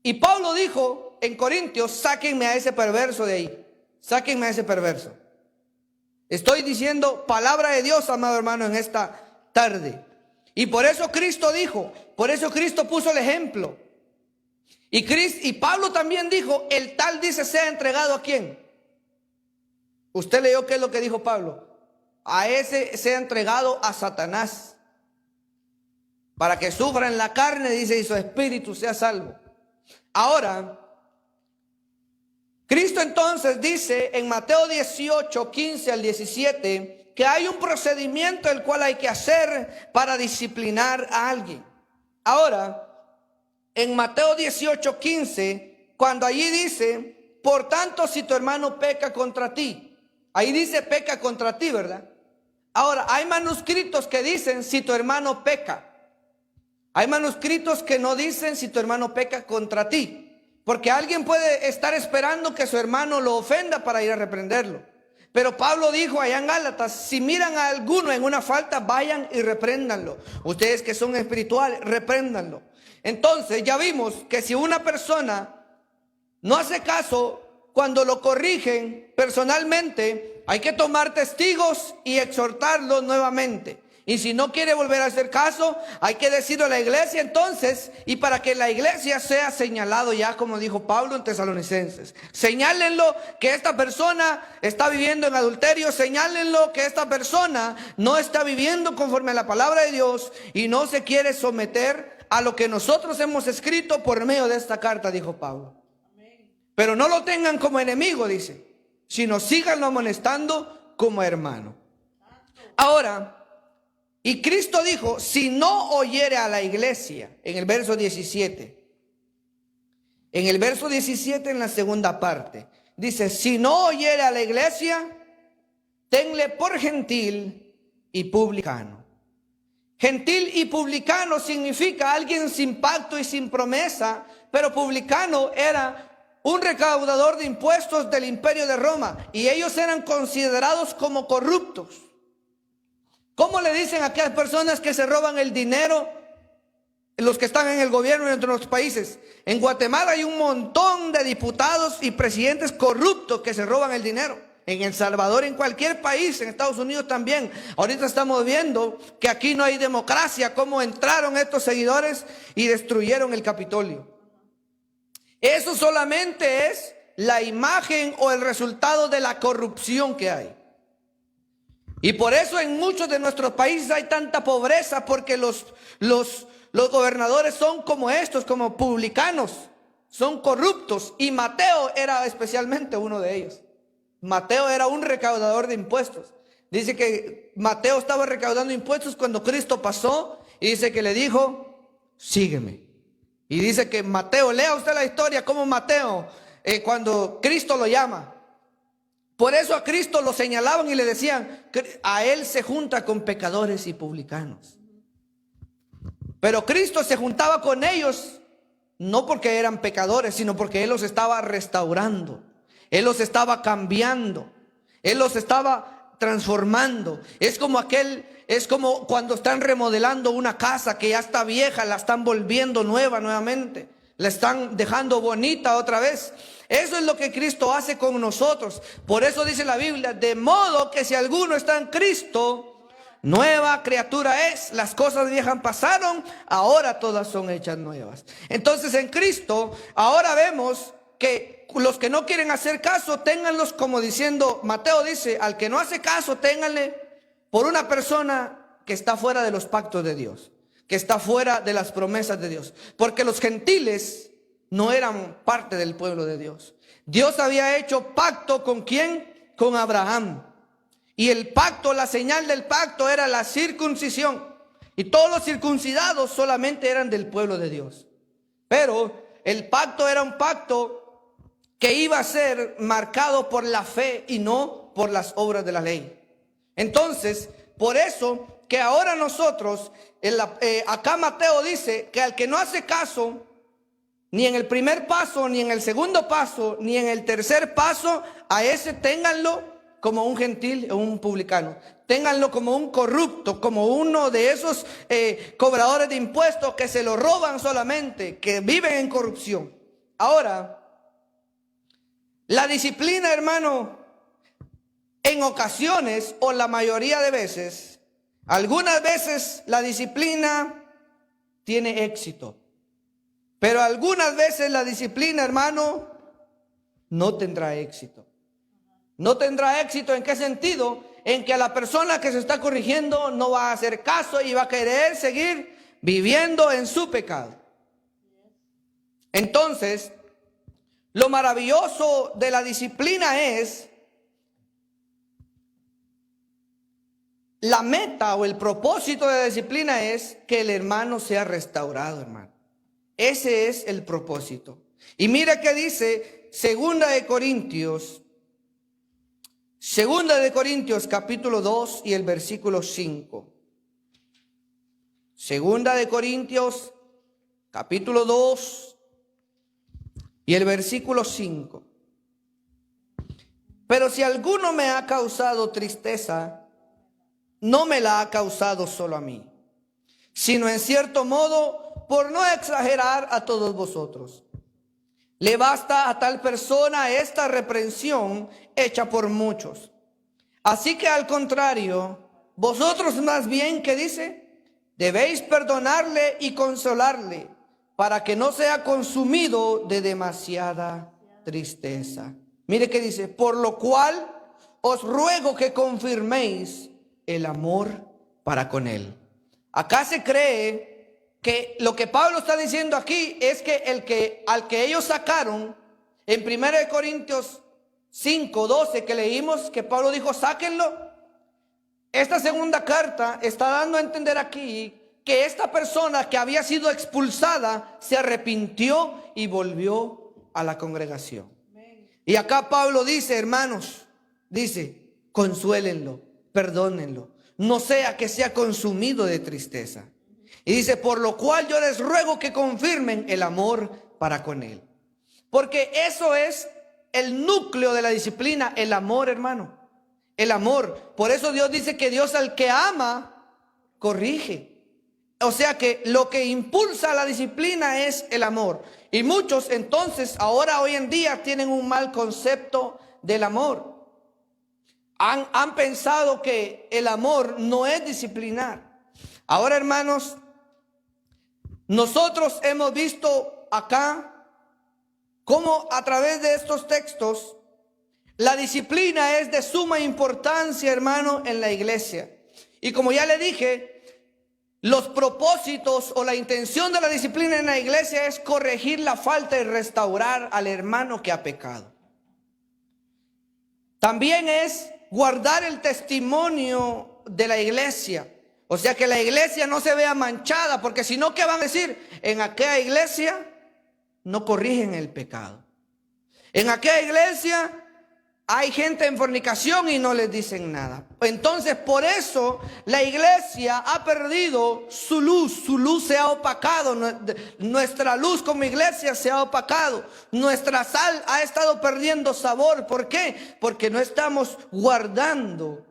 Y Pablo dijo en Corintios, sáquenme a ese perverso de ahí. Sáquenme a ese perverso. Estoy diciendo palabra de Dios, amado hermano, en esta tarde. Y por eso Cristo dijo, por eso Cristo puso el ejemplo. Y Pablo también dijo, el tal dice sea entregado ¿a quién? Usted leyó qué es lo que dijo Pablo. A ese sea entregado a Satanás, para que sufra en la carne, dice, y su espíritu sea salvo. Ahora, Cristo entonces dice en Mateo 18, 15 al 17, que hay un procedimiento el cual hay que hacer para disciplinar a alguien. Ahora, en Mateo 18, 15, cuando allí dice, por tanto, si tu hermano peca contra ti, ahí dice peca contra ti, ¿verdad? Ahora, hay manuscritos que dicen si tu hermano peca. Hay manuscritos que no dicen si tu hermano peca contra ti. Porque alguien puede estar esperando que su hermano lo ofenda para ir a reprenderlo. Pero Pablo dijo allá en Gálatas, si miran a alguno en una falta, vayan y repréndanlo. Ustedes que son espirituales, repréndanlo. Entonces ya vimos que si una persona no hace caso, cuando lo corrigen personalmente, hay que tomar testigos y exhortarlo nuevamente. Y si no quiere volver a hacer caso, hay que decirlo a la iglesia entonces, y para que la iglesia sea señalado ya, como dijo Pablo en Tesalonicenses. Señálenlo que esta persona está viviendo en adulterio, señálenlo que esta persona no está viviendo conforme a la palabra de Dios y no se quiere someter a lo que nosotros hemos escrito por medio de esta carta, dijo Pablo. Pero no lo tengan como enemigo, dice, sino síganlo amonestando como hermano. Ahora, y Cristo dijo, si no oyere a la iglesia, en el verso 17. En el verso 17, en la segunda parte, dice, si no oyere a la iglesia, tenle por gentil y publicano. Gentil y publicano significa alguien sin pacto y sin promesa, pero publicano era un recaudador de impuestos del imperio de Roma, y ellos eran considerados como corruptos. ¿Cómo le dicen a aquellas personas que se roban el dinero? Los que están en el gobierno de nuestros países. En Guatemala hay un montón de diputados y presidentes corruptos que se roban el dinero. En El Salvador, en cualquier país, en Estados Unidos también. Ahorita estamos viendo que aquí no hay democracia, cómo entraron estos seguidores y destruyeron el Capitolio. Eso solamente es la imagen o el resultado de la corrupción que hay. Y por eso en muchos de nuestros países hay tanta pobreza, porque los gobernadores son como estos, como publicanos, son corruptos. Y Mateo era especialmente uno de ellos. Mateo era un recaudador de impuestos. Dice que Mateo estaba recaudando impuestos cuando Cristo pasó y dice que le dijo, sígueme. Y dice que Mateo, lea usted la historia, como Mateo, cuando Cristo lo llama. Por eso a Cristo lo señalaban y le decían, a él se junta con pecadores y publicanos. Pero Cristo se juntaba con ellos no porque eran pecadores, sino porque Él los estaba restaurando. Él los estaba cambiando. Él los estaba transformando. Es como cuando están remodelando una casa que ya está vieja, la están volviendo nueva nuevamente. La están dejando bonita otra vez. Eso es lo que Cristo hace con nosotros. Por eso dice la Biblia, de modo que si alguno está en Cristo, nueva criatura es. Las cosas viejas pasaron, ahora todas son hechas nuevas. Entonces en Cristo, ahora vemos que los que no quieren hacer caso, ténganlos como diciendo, Mateo dice, al que no hace caso, ténganle por una persona que está fuera de los pactos de Dios, que está fuera de las promesas de Dios. Porque los gentiles no eran parte del pueblo de Dios. Dios había hecho pacto ¿con quién? Con Abraham. Y el pacto, la señal del pacto era la circuncisión. Y todos los circuncidados solamente eran del pueblo de Dios. Pero el pacto era un pacto que iba a ser marcado por la fe y no por las obras de la ley. Entonces, por eso que ahora nosotros, acá Mateo dice que al que no hace caso, ni en el primer paso, ni en el segundo paso, ni en el tercer paso, a ese ténganlo como un gentil o un publicano. Ténganlo como un corrupto, como uno de esos cobradores de impuestos que se lo roban solamente, que viven en corrupción. Ahora, la disciplina, hermano, En ocasiones, o la mayoría de veces, algunas veces la disciplina tiene éxito. Pero algunas veces la disciplina, hermano, no tendrá éxito. No tendrá éxito, ¿en qué sentido? En que a la persona que se está corrigiendo no va a hacer caso y va a querer seguir viviendo en su pecado. Entonces, lo maravilloso de la disciplina es la meta o el propósito de la disciplina es que el hermano sea restaurado, hermano. Ese es el propósito. Y mira que dice Segunda de Corintios capítulo 2 y el versículo 5. Segunda de Corintios capítulo 2 y el versículo 5. Pero si alguno me ha causado tristeza, no me la ha causado solo a mí, sino en cierto modo, por no exagerar, a todos vosotros. Le basta a tal persona esta reprensión hecha por muchos. Así que al contrario, vosotros más bien, ¿qué dice? Debéis perdonarle y consolarle, para que no sea consumido de demasiada tristeza. Mire que dice, por lo cual os ruego que confirméis el amor para con él. Acá se cree que lo que Pablo está diciendo aquí es que al que ellos sacaron en 1 Corintios 5:12 que leímos, que Pablo dijo sáquenlo. Esta segunda carta está dando a entender aquí que esta persona que había sido expulsada se arrepintió y volvió a la congregación. Y acá Pablo dice, hermanos, dice, consuélenlo, perdónenlo, no sea que sea consumido de tristeza. Y dice, por lo cual yo les ruego que confirmen el amor para con él. Porque eso es el núcleo de la disciplina, el amor, hermano. El amor. Por eso Dios dice que Dios al que ama, corrige. O sea que lo que impulsa la disciplina es el amor. Y muchos entonces, ahora hoy en día, tienen un mal concepto del amor. Han pensado que el amor no es disciplinar. Ahora, hermanos, nosotros hemos visto acá cómo a través de estos textos la disciplina es de suma importancia, hermano, en la iglesia. Y como ya le dije, los propósitos o la intención de la disciplina en la iglesia es corregir la falta y restaurar al hermano que ha pecado. También es guardar el testimonio de la iglesia. O sea, que la iglesia no se vea manchada, porque si no, ¿qué van a decir? En aquella iglesia no corrigen el pecado. En aquella iglesia hay gente en fornicación y no les dicen nada. Entonces, por eso la iglesia ha perdido su luz se ha opacado. Nuestra luz como iglesia se ha opacado. Nuestra sal ha estado perdiendo sabor. ¿Por qué? Porque no estamos guardando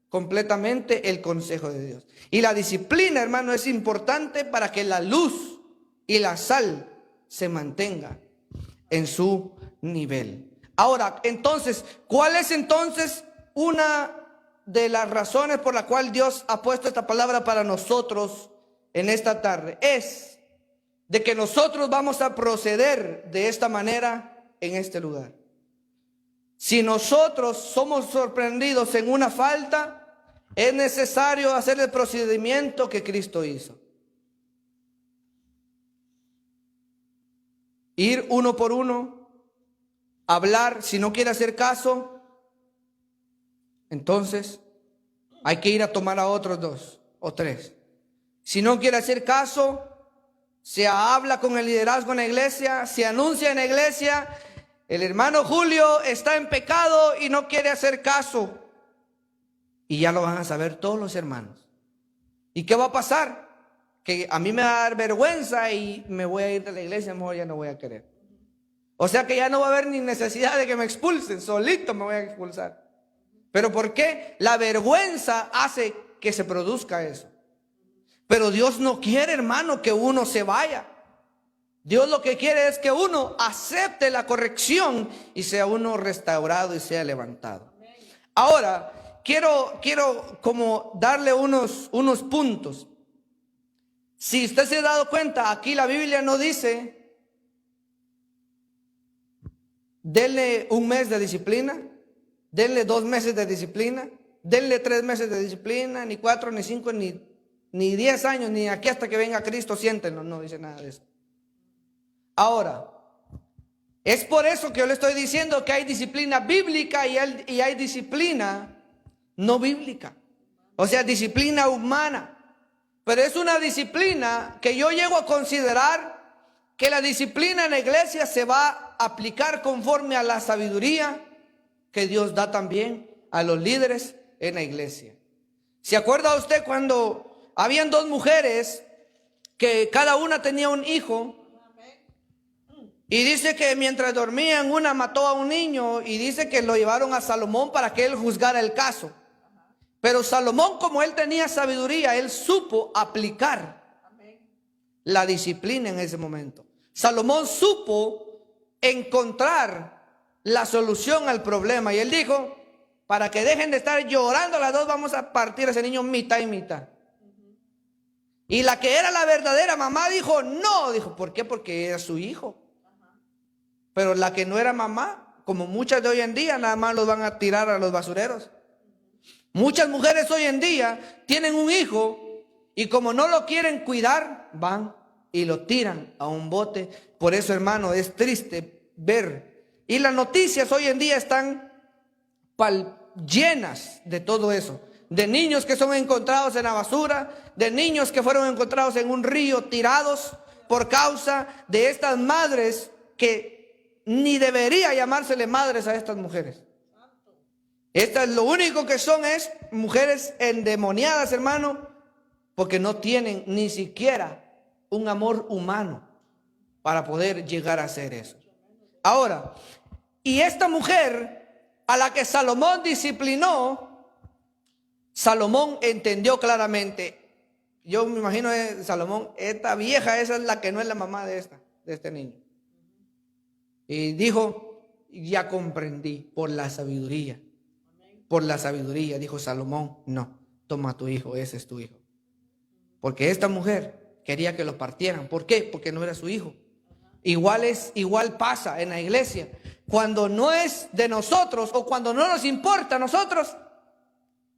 completamente el consejo de Dios. Y la disciplina, hermano, es importante para que la luz y la sal se mantenga en su nivel. Ahora, entonces, ¿cuál es entonces una de las razones por la cual Dios ha puesto esta palabra para nosotros en esta tarde? Es de que nosotros vamos a proceder de esta manera en este lugar. Si nosotros somos sorprendidos en una falta, es necesario hacer el procedimiento que Cristo hizo. Ir uno por uno, hablar. Si no quiere hacer caso, entonces hay que ir a tomar a otros 2 o 3. Si no quiere hacer caso, se habla con el liderazgo en la iglesia, se anuncia en la iglesia, el hermano Julio está en pecado y no quiere hacer caso. Y ya lo van a saber todos los hermanos. ¿Y qué va a pasar? Que a mí me va a dar vergüenza y me voy a ir de la iglesia, mejor ya no voy a querer. O sea que ya no va a haber ni necesidad de que me expulsen, solito me voy a expulsar. ¿Pero por qué? La vergüenza hace que se produzca eso. Pero Dios no quiere, hermano, que uno se vaya. Dios lo que quiere es que uno acepte la corrección y sea uno restaurado y sea levantado. Ahora, quiero como darle unos puntos. Si usted se ha dado cuenta, aquí la Biblia no dice, denle un mes de disciplina, denle 2 meses de disciplina, denle 3 meses de disciplina, ni 4, ni 5, ni 10 años, ni aquí hasta que venga Cristo, siéntenlo. No dice nada de eso. Ahora, es por eso que yo le estoy diciendo que hay disciplina bíblica y hay disciplina no bíblica. O sea, disciplina humana. Pero es una disciplina que yo llego a considerar que la disciplina en la iglesia se va a aplicar conforme a la sabiduría que Dios da también a los líderes en la iglesia. ¿Se acuerda usted cuando habían 2 mujeres que cada una tenía un hijo? Y dice que mientras dormían una mató a un niño y dice que lo llevaron a Salomón para que él juzgara el caso. Pero Salomón, como él tenía sabiduría, él supo aplicar la disciplina en ese momento. Salomón supo encontrar la solución al problema. Y él dijo, para que dejen de estar llorando las 2, vamos a partir a ese niño mitad y mitad. Y la que era la verdadera mamá dijo, no. Dijo, ¿por qué? Porque era su hijo. Pero la que no era mamá, como muchas de hoy en día, nada más los van a tirar a los basureros. Muchas mujeres hoy en día tienen un hijo y como no lo quieren cuidar, van y lo tiran a un bote. Por eso, hermano, es triste ver. Y las noticias hoy en día están llenas de todo eso. De niños que son encontrados en la basura, de niños que fueron encontrados en un río tirados por causa de estas madres que ni debería llamársele madres a estas mujeres. Estas lo único que son es mujeres endemoniadas, hermano, porque no tienen ni siquiera un amor humano para poder llegar a hacer eso. Ahora, y esta mujer a la que Salomón disciplinó, Salomón entendió claramente. Yo me imagino Salomón, esta vieja, esa es la que no es la mamá de este niño. Y dijo, ya comprendí por la sabiduría. Por la sabiduría, dijo Salomón, no, toma a tu hijo, ese es tu hijo. Porque esta mujer quería que lo partieran. ¿Por qué? Porque no era su hijo. Igual pasa en la iglesia. Cuando no es de nosotros o cuando no nos importa a nosotros,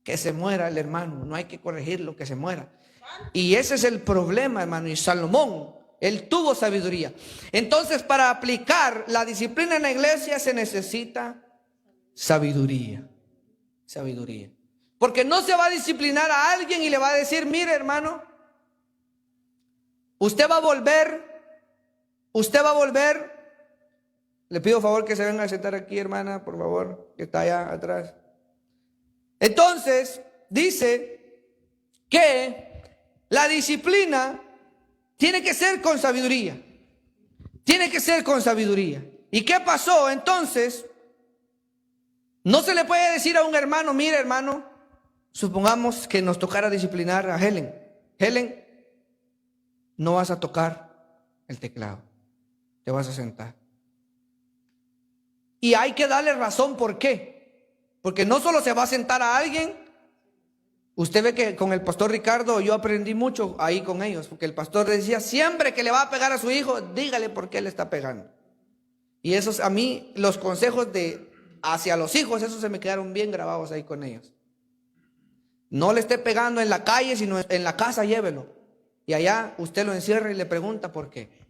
que se muera el hermano. No hay que corregirlo, que se muera. Y ese es el problema, hermano. Y Salomón, él tuvo sabiduría. Entonces, para aplicar la disciplina en la iglesia se necesita sabiduría. Sabiduría. Porque no se va a disciplinar a alguien y le va a decir, mire, hermano, usted va a volver. Le pido favor que se venga a sentar aquí, hermana, por favor, que está allá atrás. Entonces, dice que la disciplina tiene que ser con sabiduría. Tiene que ser con sabiduría. ¿Y qué pasó? Entonces, no se le puede decir a un hermano, mire, hermano, supongamos que nos tocara disciplinar a Helen. Helen, no vas a tocar el teclado, te vas a sentar. Y hay que darle razón, ¿por qué? Porque no solo se va a sentar a alguien. Usted ve que con el pastor Ricardo yo aprendí mucho ahí con ellos, porque el pastor decía, siempre que le va a pegar a su hijo, dígale por qué le está pegando. Y esos, a mí, los consejos hacia los hijos, esos se me quedaron bien grabados ahí con ellos. No le esté pegando en la calle, sino en la casa, llévelo. Y allá usted lo encierra y le pregunta por qué.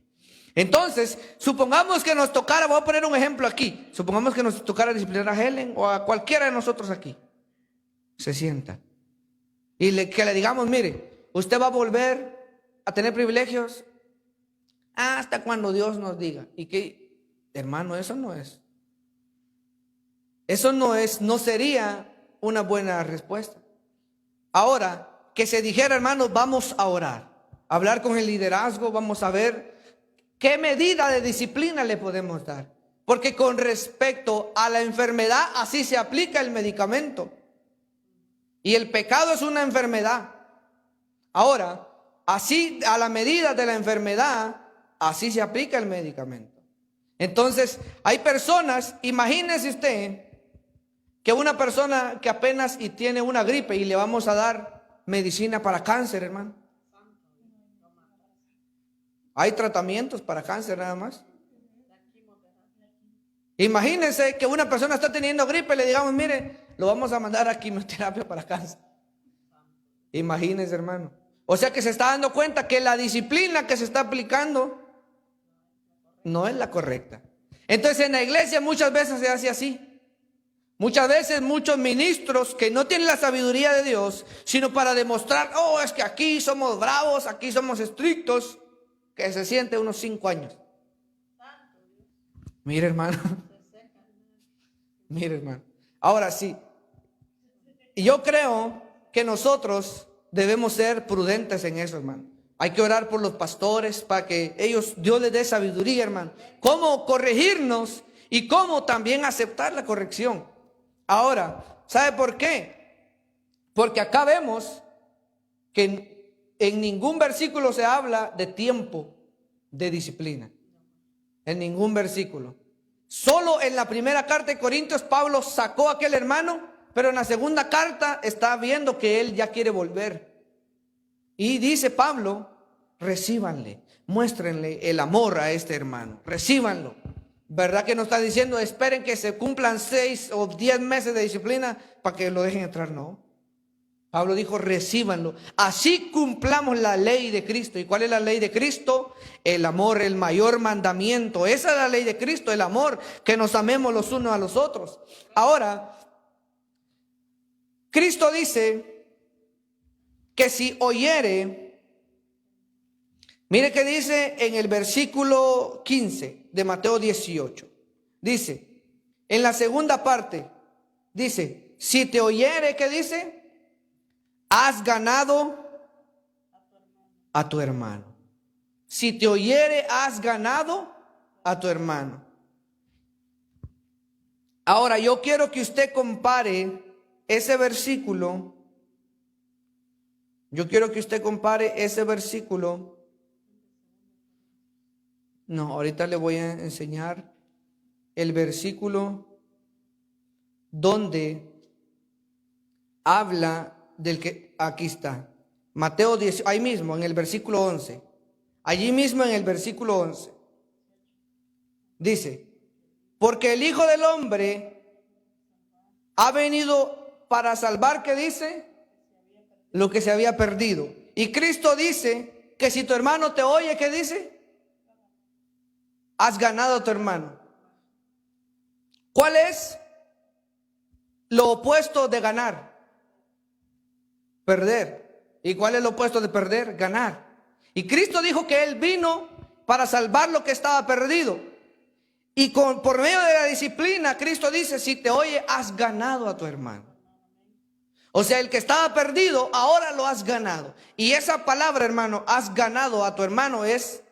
Entonces, supongamos que nos tocara, voy a poner un ejemplo aquí. Supongamos que nos tocara disciplinar a Helen o a cualquiera de nosotros aquí. Se sienta. Y que le digamos, mire, usted va a volver a tener privilegios hasta cuando Dios nos diga. Y que, hermano, eso no sería una buena respuesta. Ahora, que se dijera, hermano, vamos a orar, hablar con el liderazgo, vamos a ver qué medida de disciplina le podemos dar. Porque con respecto a la enfermedad, así se aplica el medicamento. Y el pecado es una enfermedad. Ahora, así a la medida de la enfermedad, así se aplica el medicamento. Entonces, hay personas, imagínese usted, que una persona que apenas y tiene una gripe y le vamos a dar medicina para cáncer, hermano. Hay tratamientos para cáncer nada más. Imagínense que una persona está teniendo gripe y le digamos, mire, lo vamos a mandar a quimioterapia para cáncer. Imagínense, hermano. O sea que se está dando cuenta que la disciplina que se está aplicando no es la correcta. Entonces en la iglesia muchas veces se hace así. Muchas veces muchos ministros que no tienen la sabiduría de Dios, sino para demostrar, oh, es que aquí somos bravos, aquí somos estrictos, que se siente unos 5 años. Mire, hermano. Mire, hermano. Ahora sí. Y yo creo que nosotros debemos ser prudentes en eso, hermano. Hay que orar por los pastores para que Dios les dé sabiduría, hermano. Cómo corregirnos y cómo también aceptar la corrección. Ahora, ¿sabe por qué? Porque acá vemos que en ningún versículo se habla de tiempo de disciplina. En ningún versículo. Solo en la primera carta de Corintios Pablo sacó a aquel hermano, pero en la segunda carta está viendo que él ya quiere volver. Y dice Pablo, recíbanle, muéstrenle el amor a este hermano, recíbanlo. ¿Verdad que no está diciendo esperen que se cumplan 6 o 10 meses de disciplina para que lo dejen entrar? No. Pablo dijo, recíbanlo. Así cumplamos la ley de Cristo. ¿Y cuál es la ley de Cristo? El amor, el mayor mandamiento. Esa es la ley de Cristo, el amor, que nos amemos los unos a los otros. Ahora, Cristo dice que si oyere, mire que dice en el versículo 15 de Mateo 18. Dice, en la segunda parte, dice, si te oyere, ¿qué dice? Has ganado a tu hermano. Si te oyere, has ganado a tu hermano. Ahora, yo quiero que usted compare ese versículo. Yo quiero que usted compare ese versículo. No, ahorita le voy a enseñar el versículo donde habla del que aquí está. Mateo 10, ahí mismo en el versículo 11. Allí mismo en el versículo 11. Dice, porque el Hijo del Hombre ha venido para salvar, ¿qué dice? Lo que se había perdido. Y Cristo dice que si tu hermano te oye, ¿qué dice? Has ganado a tu hermano. ¿Cuál es lo opuesto de ganar? Perder. ¿Y cuál es lo opuesto de perder? Ganar. Y Cristo dijo que Él vino para salvar lo que estaba perdido. Y por medio de la disciplina, Cristo dice, si te oye, has ganado a tu hermano. O sea, el que estaba perdido, ahora lo has ganado. Y esa palabra, hermano, has ganado a tu hermano, es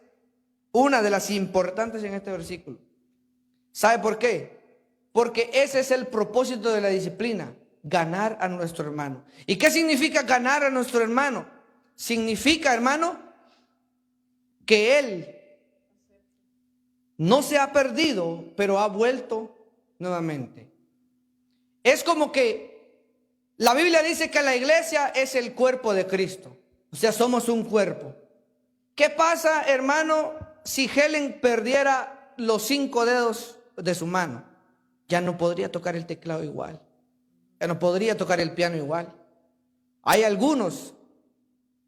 una de las importantes en este versículo. ¿Sabe por qué? Porque ese es el propósito de la disciplina, ganar a nuestro hermano. ¿Y qué significa ganar a nuestro hermano? Significa, hermano, que él no se ha perdido, pero ha vuelto nuevamente. Es como que la Biblia dice que la iglesia es el cuerpo de Cristo. O sea, somos un cuerpo. ¿Qué pasa, hermano, si Helen perdiera los 5 dedos de su mano? Ya no podría tocar el teclado igual. Ya no podría tocar el piano igual. Hay algunos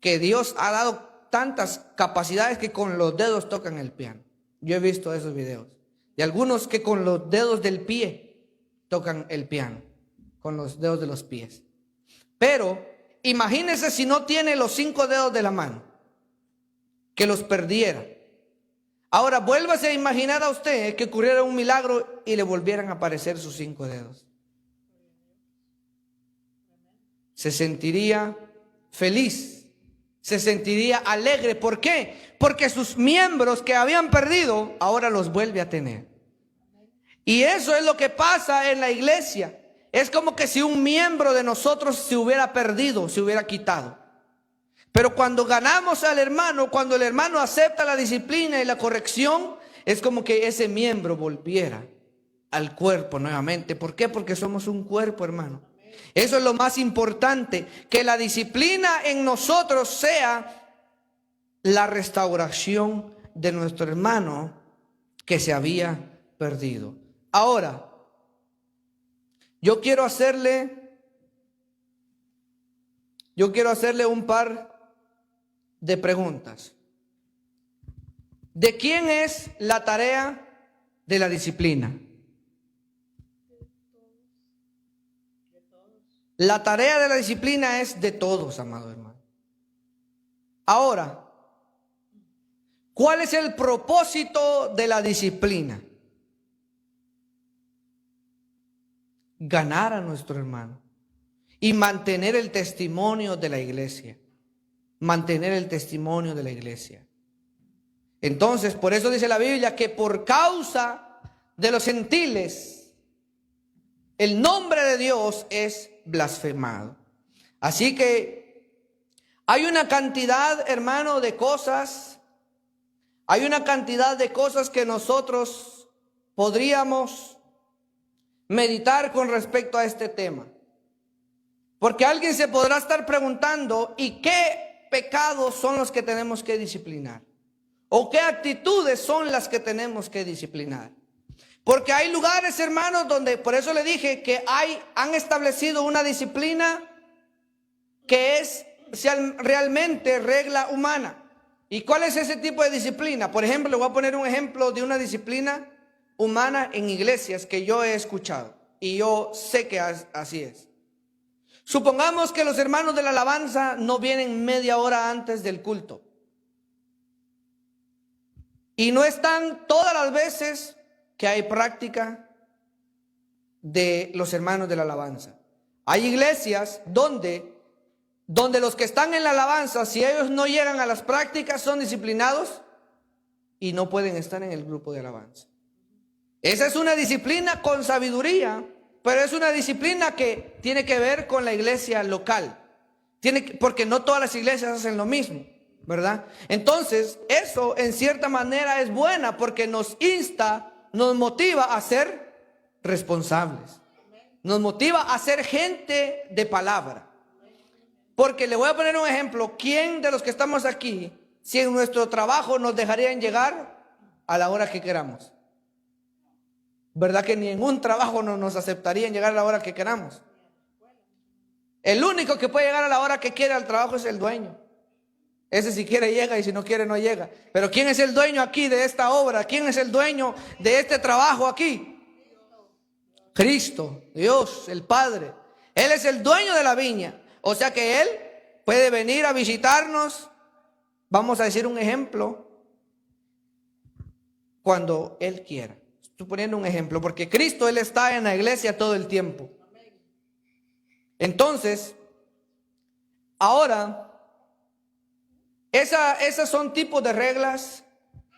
que Dios ha dado tantas capacidades que con los dedos tocan el piano. Yo he visto esos videos. De algunos que con los dedos del pie tocan el piano. Con los dedos de los pies. Pero imagínese si no tiene los 5 dedos de la mano, que los perdiera. Ahora vuélvase a imaginar a usted que ocurriera un milagro y le volvieran a aparecer sus 5 dedos. Se sentiría feliz, se sentiría alegre. ¿Por qué? Porque sus miembros que habían perdido ahora los vuelve a tener. Y eso es lo que pasa en la iglesia. Es como que si un miembro de nosotros se hubiera perdido, se hubiera quitado. Pero cuando ganamos al hermano, cuando el hermano acepta la disciplina y la corrección, es como que ese miembro volviera al cuerpo nuevamente. ¿Por qué? Porque somos un cuerpo, hermano. Eso es lo más importante, que la disciplina en nosotros sea la restauración de nuestro hermano que se había perdido. Ahora, yo quiero hacerle un par de preguntas. ¿De quién es la tarea de la disciplina? La tarea de la disciplina es de todos, amado hermano. Ahora, ¿cuál es el propósito de la disciplina? Ganar a nuestro hermano y mantener el testimonio de la iglesia. Mantener el testimonio de la iglesia. Entonces, por eso dice la Biblia que por causa de los gentiles, el nombre de Dios es blasfemado. Así que hay una cantidad, hermano, de cosas. Hay una cantidad de cosas que nosotros podríamos meditar con respecto a este tema. Porque alguien se podrá estar preguntando, ¿y qué pecados son los que tenemos que disciplinar? ¿O qué actitudes son las que tenemos que disciplinar? Porque hay lugares, hermanos, donde, por eso le dije que han establecido una disciplina que es realmente regla humana. ¿Y cuál es ese tipo de disciplina? Por ejemplo, le voy a poner un ejemplo de una disciplina humana en iglesias que yo he escuchado y yo sé que así es. Supongamos que los hermanos de la alabanza no vienen media hora antes del culto y no están todas las veces que hay práctica de los hermanos de la alabanza. Hay iglesias donde los que están en la alabanza, si ellos no llegan a las prácticas, son disciplinados y no pueden estar en el grupo de alabanza. Esa es una disciplina con sabiduría, pero es una disciplina que tiene que ver con la iglesia local. Porque no todas las iglesias hacen lo mismo, ¿verdad? Entonces, eso en cierta manera es buena porque nos insta, nos motiva a ser responsables. Nos motiva a ser gente de palabra. Porque le voy a poner un ejemplo. ¿Quién de los que estamos aquí, si en nuestro trabajo nos dejarían llegar a la hora que queramos? ¿Verdad que ni en un trabajo no nos aceptarían llegar a la hora que queramos? El único que puede llegar a la hora que quiere al trabajo es el dueño. Ese si quiere llega y si no quiere no llega. Pero ¿quién es el dueño aquí de esta obra? ¿Quién es el dueño de este trabajo aquí? Cristo, Dios, el Padre. Él es el dueño de la viña. O sea que Él puede venir a visitarnos. Vamos a decir un ejemplo. Cuando Él quiera. Estoy poniendo un ejemplo porque Cristo, Él está en la iglesia todo el tiempo. Entonces, ahora, esas son tipos de reglas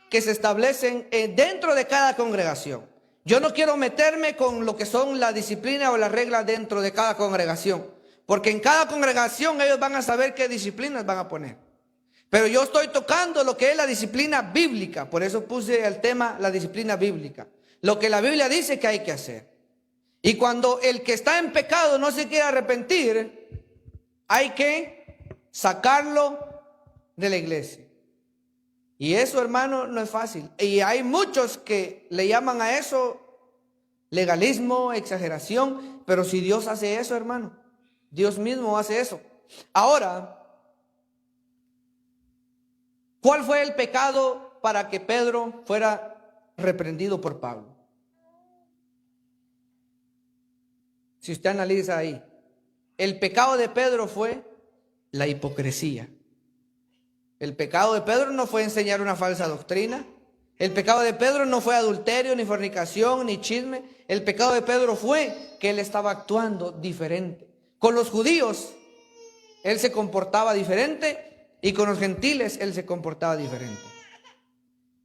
que se establecen dentro de cada congregación. Yo no quiero meterme con lo que son la disciplina o las reglas dentro de cada congregación, porque en cada congregación ellos van a saber qué disciplinas van a poner. Pero yo estoy tocando lo que es la disciplina bíblica, por eso puse el tema la disciplina bíblica. Lo que la Biblia dice que hay que hacer. Y cuando el que está en pecado no se quiere arrepentir, hay que sacarlo de la iglesia. Y eso, hermano, no es fácil. Y hay muchos que le llaman a eso legalismo, exageración. Pero si Dios hace eso, hermano, Dios mismo hace eso. Ahora, ¿cuál fue el pecado para que Pedro fuera reprendido por Pablo? Si usted analiza ahí, el pecado de Pedro fue la hipocresía. El pecado de Pedro no fue enseñar una falsa doctrina. El pecado de Pedro no fue adulterio, ni fornicación, ni chisme. El pecado de Pedro fue que él estaba actuando diferente. Con los judíos, él se comportaba diferente y con los gentiles, él se comportaba diferente.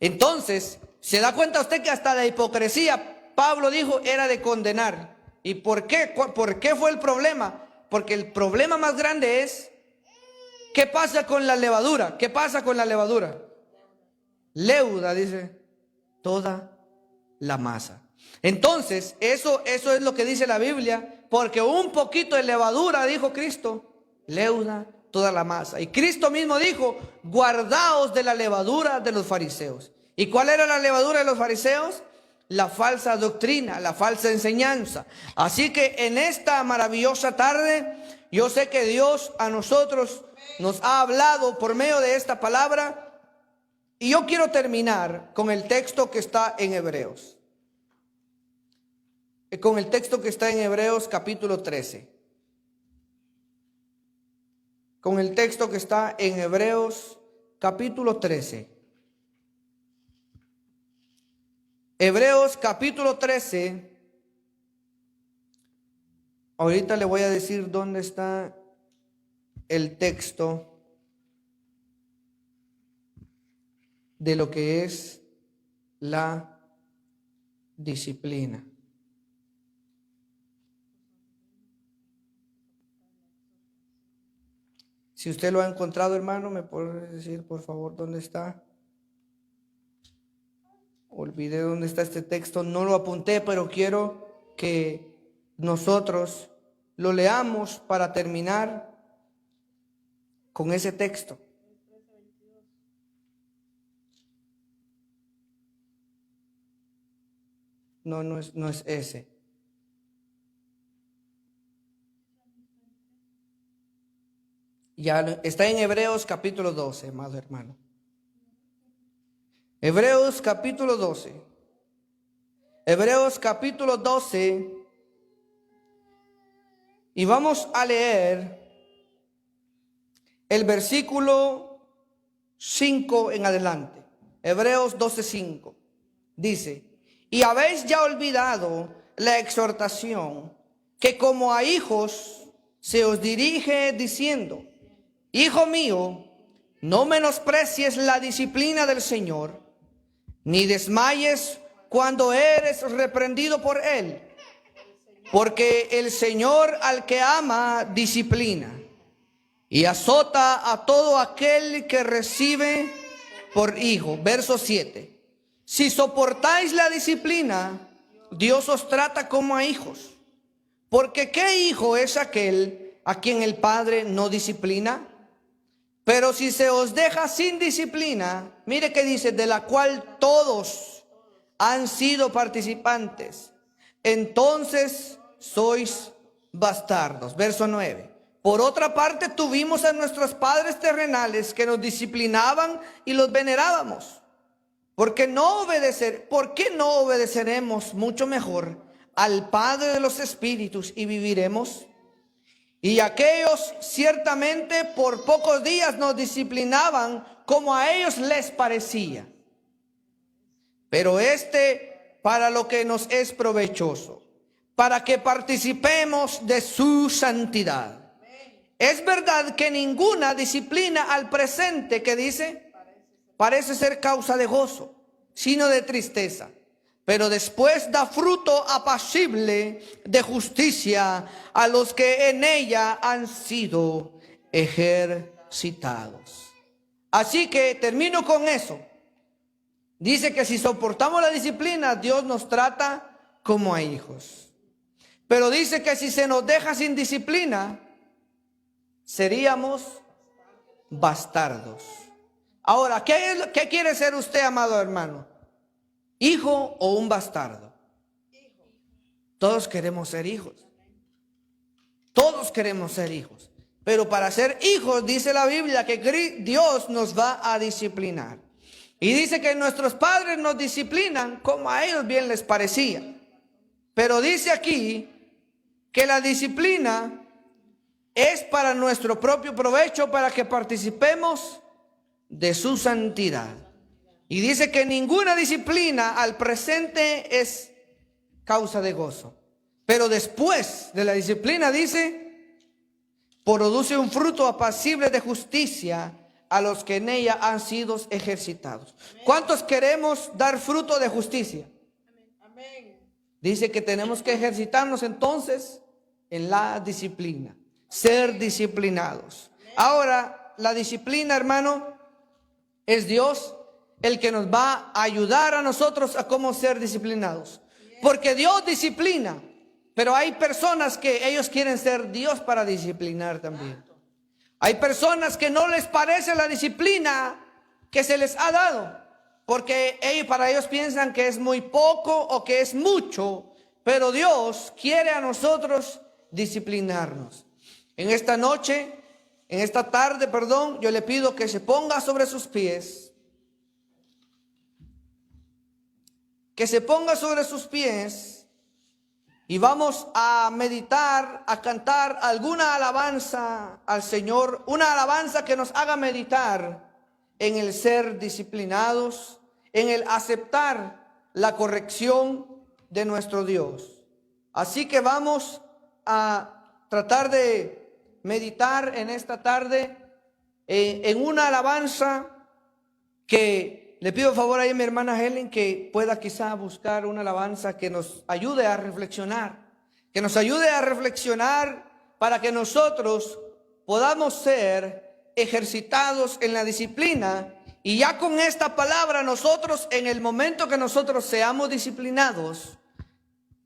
Entonces, ¿se da cuenta usted que hasta la hipocresía, Pablo dijo, era de condenar? ¿Y por qué? ¿Por qué fue el problema? Porque el problema más grande es, ¿qué pasa con la levadura? ¿Qué pasa con la levadura? Leuda, dice, toda la masa. Entonces, eso es lo que dice la Biblia, porque un poquito de levadura, dijo Cristo, leuda toda la masa. Y Cristo mismo dijo, guardaos de la levadura de los fariseos. ¿Y cuál era la levadura de los fariseos? La falsa doctrina, la falsa enseñanza. Así que en esta maravillosa tarde, yo sé que Dios a nosotros nos ha hablado por medio de esta palabra. Y yo quiero terminar con el texto que está en Hebreos. Con el texto que está en Hebreos capítulo 13. Con el texto que está en Hebreos capítulo 13. Hebreos capítulo 13. Ahorita le voy a decir dónde está el texto de lo que es la disciplina. Si usted lo ha encontrado, hermano, ¿me puede decir, por favor, dónde está? Olvidé dónde está este texto, no lo apunté, pero quiero que nosotros lo leamos para terminar con ese texto. No es ese. Ya está en Hebreos capítulo 12, amado hermano. Hebreos capítulo 12. Hebreos capítulo 12. Y vamos a leer el versículo 5 en adelante. Hebreos 12:5. Dice: y habéis ya olvidado la exhortación que como a hijos se os dirige diciendo: hijo mío, no menosprecies la disciplina del Señor, ni desmayes cuando eres reprendido por Él. Porque el Señor al que ama disciplina y azota a todo aquel que recibe por hijo. Verso 7. Si soportáis la disciplina, Dios os trata como a hijos. Porque ¿qué hijo es aquel a quien el Padre no disciplina? Pero si se os deja sin disciplina, mire que dice, de la cual todos han sido participantes, entonces sois bastardos. Verso 9. Por otra parte, tuvimos a nuestros padres terrenales que nos disciplinaban y los venerábamos. ¿Por qué no obedeceremos mucho mejor al Padre de los Espíritus y viviremos? Y aquellos ciertamente por pocos días nos disciplinaban como a ellos les parecía. Pero para lo que nos es provechoso, para que participemos de su santidad. Es verdad que ninguna disciplina al presente, que dice, parece ser causa de gozo, sino de tristeza. Pero después da fruto apacible de justicia a los que en ella han sido ejercitados. Así que termino con eso. Dice que si soportamos la disciplina, Dios nos trata como a hijos. Pero dice que si se nos deja sin disciplina, seríamos bastardos. Ahora, ¿qué quiere ser usted, amado hermano? ¿Hijo o un bastardo? Todos queremos ser hijos. Todos queremos ser hijos. Pero para ser hijos, dice la Biblia, que Dios nos va a disciplinar. Y dice que nuestros padres nos disciplinan como a ellos bien les parecía. Pero dice aquí que la disciplina es para nuestro propio provecho, para que participemos de su santidad. Y dice que ninguna disciplina al presente es causa de gozo. Pero después de la disciplina, dice, produce un fruto apacible de justicia a los que en ella han sido ejercitados. ¿Cuántos queremos dar fruto de justicia? Dice que tenemos que ejercitarnos entonces en la disciplina, ser disciplinados. Ahora, la disciplina, hermano, es Dios el que nos va a ayudar a nosotros a cómo ser disciplinados. Porque Dios disciplina, pero hay personas que ellos quieren ser Dios para disciplinar también. Hay personas que no les parece la disciplina que se les ha dado, porque para ellos piensan que es muy poco o que es mucho, pero Dios quiere a nosotros disciplinarnos. En esta noche, en esta tarde, perdón, yo le pido que se ponga sobre sus pies. Que se ponga sobre sus pies y vamos a meditar, a cantar alguna alabanza al Señor, una alabanza que nos haga meditar en el ser disciplinados, en el aceptar la corrección de nuestro Dios. Así que vamos a tratar de meditar en esta tarde en una alabanza que le pido favor ahí a mi hermana Helen que pueda quizá buscar una alabanza que nos ayude a reflexionar, para que nosotros podamos ser ejercitados en la disciplina. Y ya con esta palabra nosotros, en el momento que nosotros seamos disciplinados,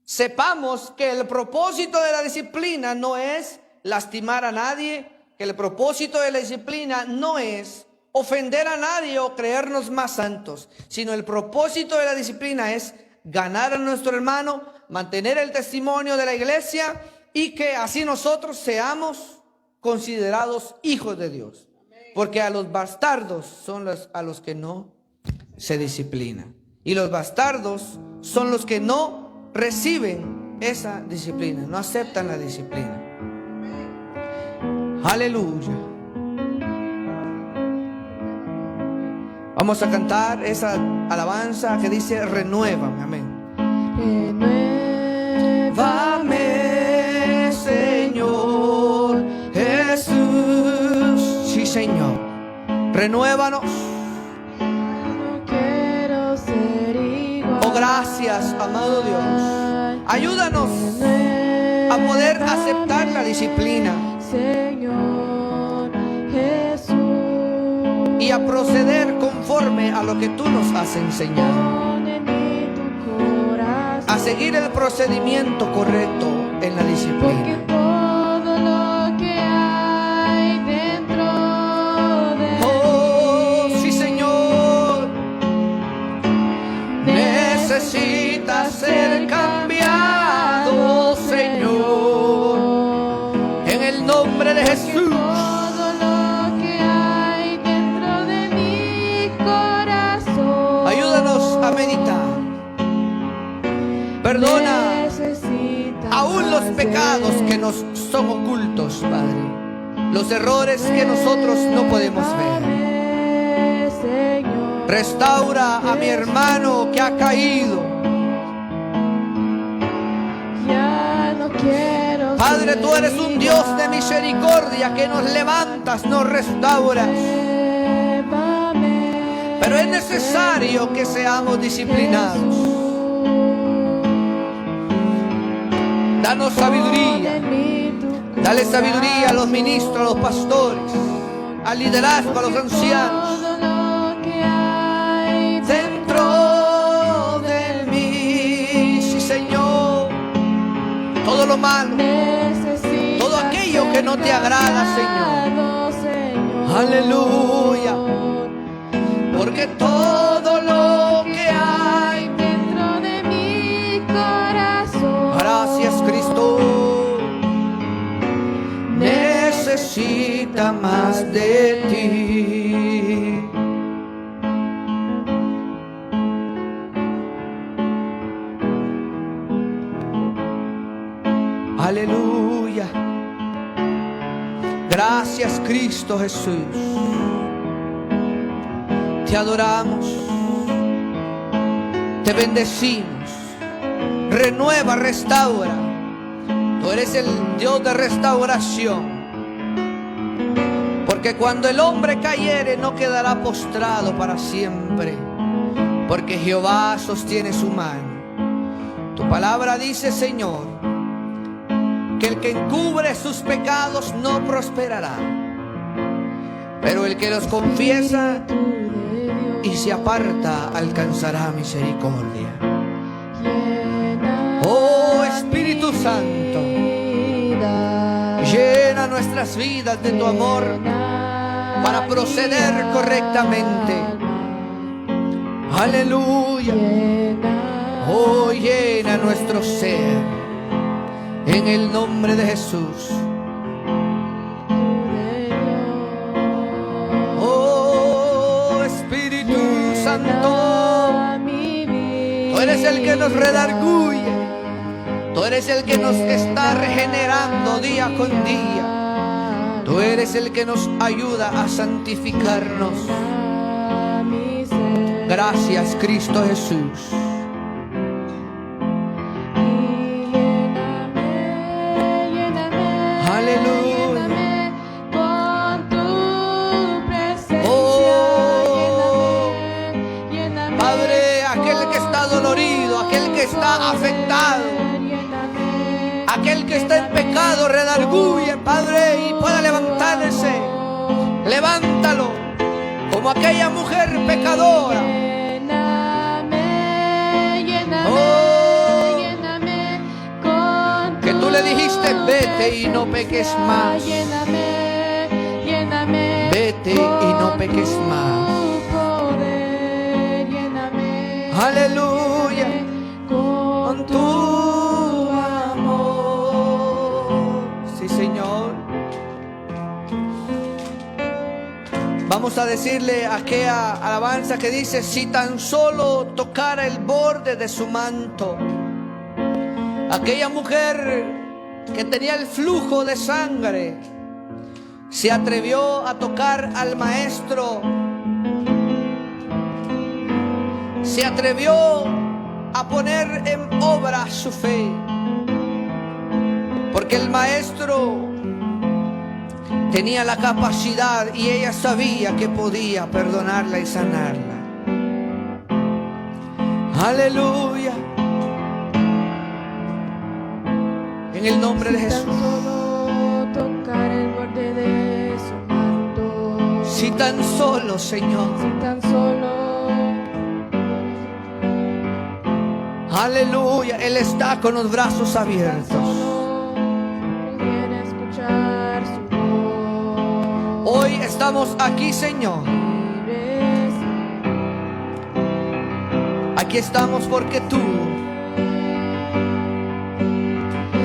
sepamos que el propósito de la disciplina no es lastimar a nadie, que el propósito de la disciplina no es ofender a nadie o creernos más santos, sino el propósito de la disciplina es ganar a nuestro hermano, mantener el testimonio de la iglesia y que así nosotros seamos considerados hijos de Dios. Porque a los bastardos son a los que no se disciplinan. Y los bastardos son los que no reciben esa disciplina, no aceptan la disciplina. Aleluya. Vamos a cantar esa alabanza que dice renuévame, amén. Renuévame, Señor Jesús. Sí, Señor. Renuévanos. No quiero ser igual. Oh, gracias, amado Dios. Ayúdanos a poder aceptar la disciplina, Señor Jesús, y a proceder conforme a lo que tú nos has enseñado, a seguir el procedimiento correcto en la disciplina. porque todo lo que hay dentro de Oh, sí, Señor, necesita ser cambiado, Señor, en el nombre de Jesús. A meditar. Perdona aún los pecados que nos son ocultos, Padre, los errores que nosotros no podemos ver. Restaura a mi hermano que ha caído. Padre, tú eres un Dios de misericordia que nos levantas, nos restauras. Pero es necesario que seamos disciplinados. Danos sabiduría. Dale sabiduría a los ministros, a los pastores, al liderazgo, a los ancianos. Dentro de mí, sí, Señor, todo lo malo, todo aquello que no te agrada, Señor. Aleluya. Porque todo lo que hay dentro de mi corazón, gracias, Cristo, necesita más de ti. Aleluya. Gracias, Cristo Jesús. Te adoramos, te bendecimos. Renueva, restaura. Tú eres el Dios de restauración. Porque cuando el hombre cayere no quedará postrado para siempre, porque Jehová sostiene su mano. Tu palabra dice, Señor, que el que encubre sus pecados no prosperará, pero el que los confiesa y se aparta alcanzará misericordia. Oh Espíritu Santo, llena nuestras vidas de tu amor para proceder correctamente. Aleluya. Oh, llena nuestro ser en el nombre de Jesús. Oh Espíritu Santo, tú eres el que nos redarguye, tú eres el que nos está regenerando día con día, tú eres el que nos ayuda a santificarnos. Gracias, Cristo Jesús. Aleluya. Con tu presencia. Padre, aquel que está dolorido, aquel que está afectado, aquel que está en pecado, redarguye, Padre, y pueda levantarse. Levántalo como aquella mujer pecadora. Oh, que tú le dijiste, vete y no peques más. Vete y no peques más. Aleluya. Con tu amor. Sí, Señor. Vamos a decirle aquella alabanza que dice: si tan solo tocara el borde de su manto. Aquella mujer que tenía el flujo de sangre se atrevió a tocar al Maestro. Se atrevió a poner en obra su fe, porque el Maestro tenía la capacidad y ella sabía que podía perdonarla y sanarla. Aleluya. En el nombre de Jesús. Tocar el borde de su manto. Si tan solo, Señor. Si tan solo. Aleluya. Él está con los brazos abiertos. Pudiera escuchar su voz. Hoy estamos aquí, Señor. Aquí estamos porque tú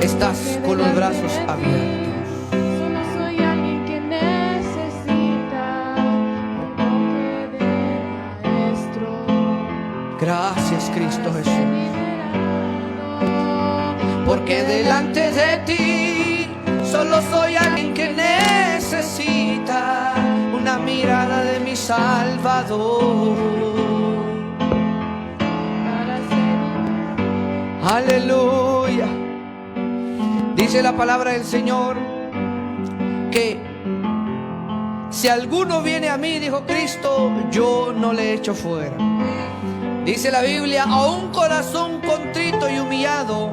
estás con los brazos abiertos. Solo soy alguien que necesita un toque de Maestro. Gracias, Cristo Jesús. Porque delante de ti solo soy alguien que necesita una mirada de mi Salvador. Aleluya. Dice la palabra del Señor que si alguno viene a mí, dijo Cristo, yo no le echo fuera. Dice la Biblia, a un corazón contrito y humillado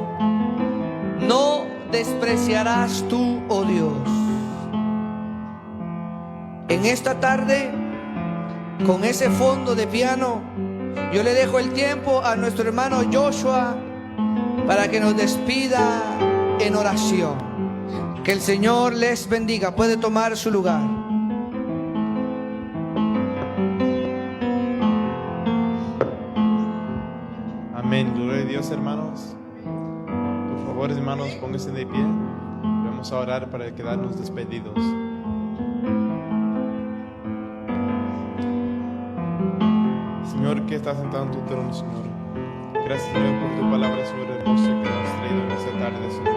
no despreciarás tú, oh Dios. En esta tarde, con ese fondo de piano, yo le dejo el tiempo a nuestro hermano Joshua para que nos despida en oración. Que el Señor les bendiga. Puede tomar su lugar. Amén. Gloria a Dios, hermanos. Por favor, hermanos, pónganse de pie. Vamos a orar para quedarnos despedidos. Señor, que estás sentado en tu trono, Señor. Gracias, Señor, por tu palabra, Señor, hermosa que nos has traído en esta tarde, Señor.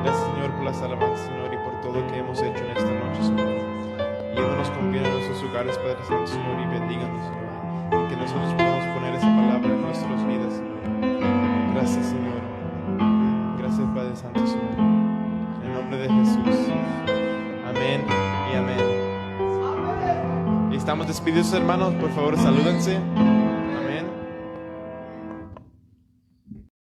Gracias, Señor, por las alabanzas, Señor, y por todo lo que hemos hecho en esta noche, Señor. Llévanos con bien a nuestros hogares, Padre Santo, Señor, y bendíganos, Señor. Y que nosotros podamos poner esa palabra en nuestras vidas, Señor. Gracias, Señor. Gracias, Padre Santo, Señor. En el nombre de Jesús. Amén y amén. Y estamos despedidos, hermanos. Por favor, salúdense.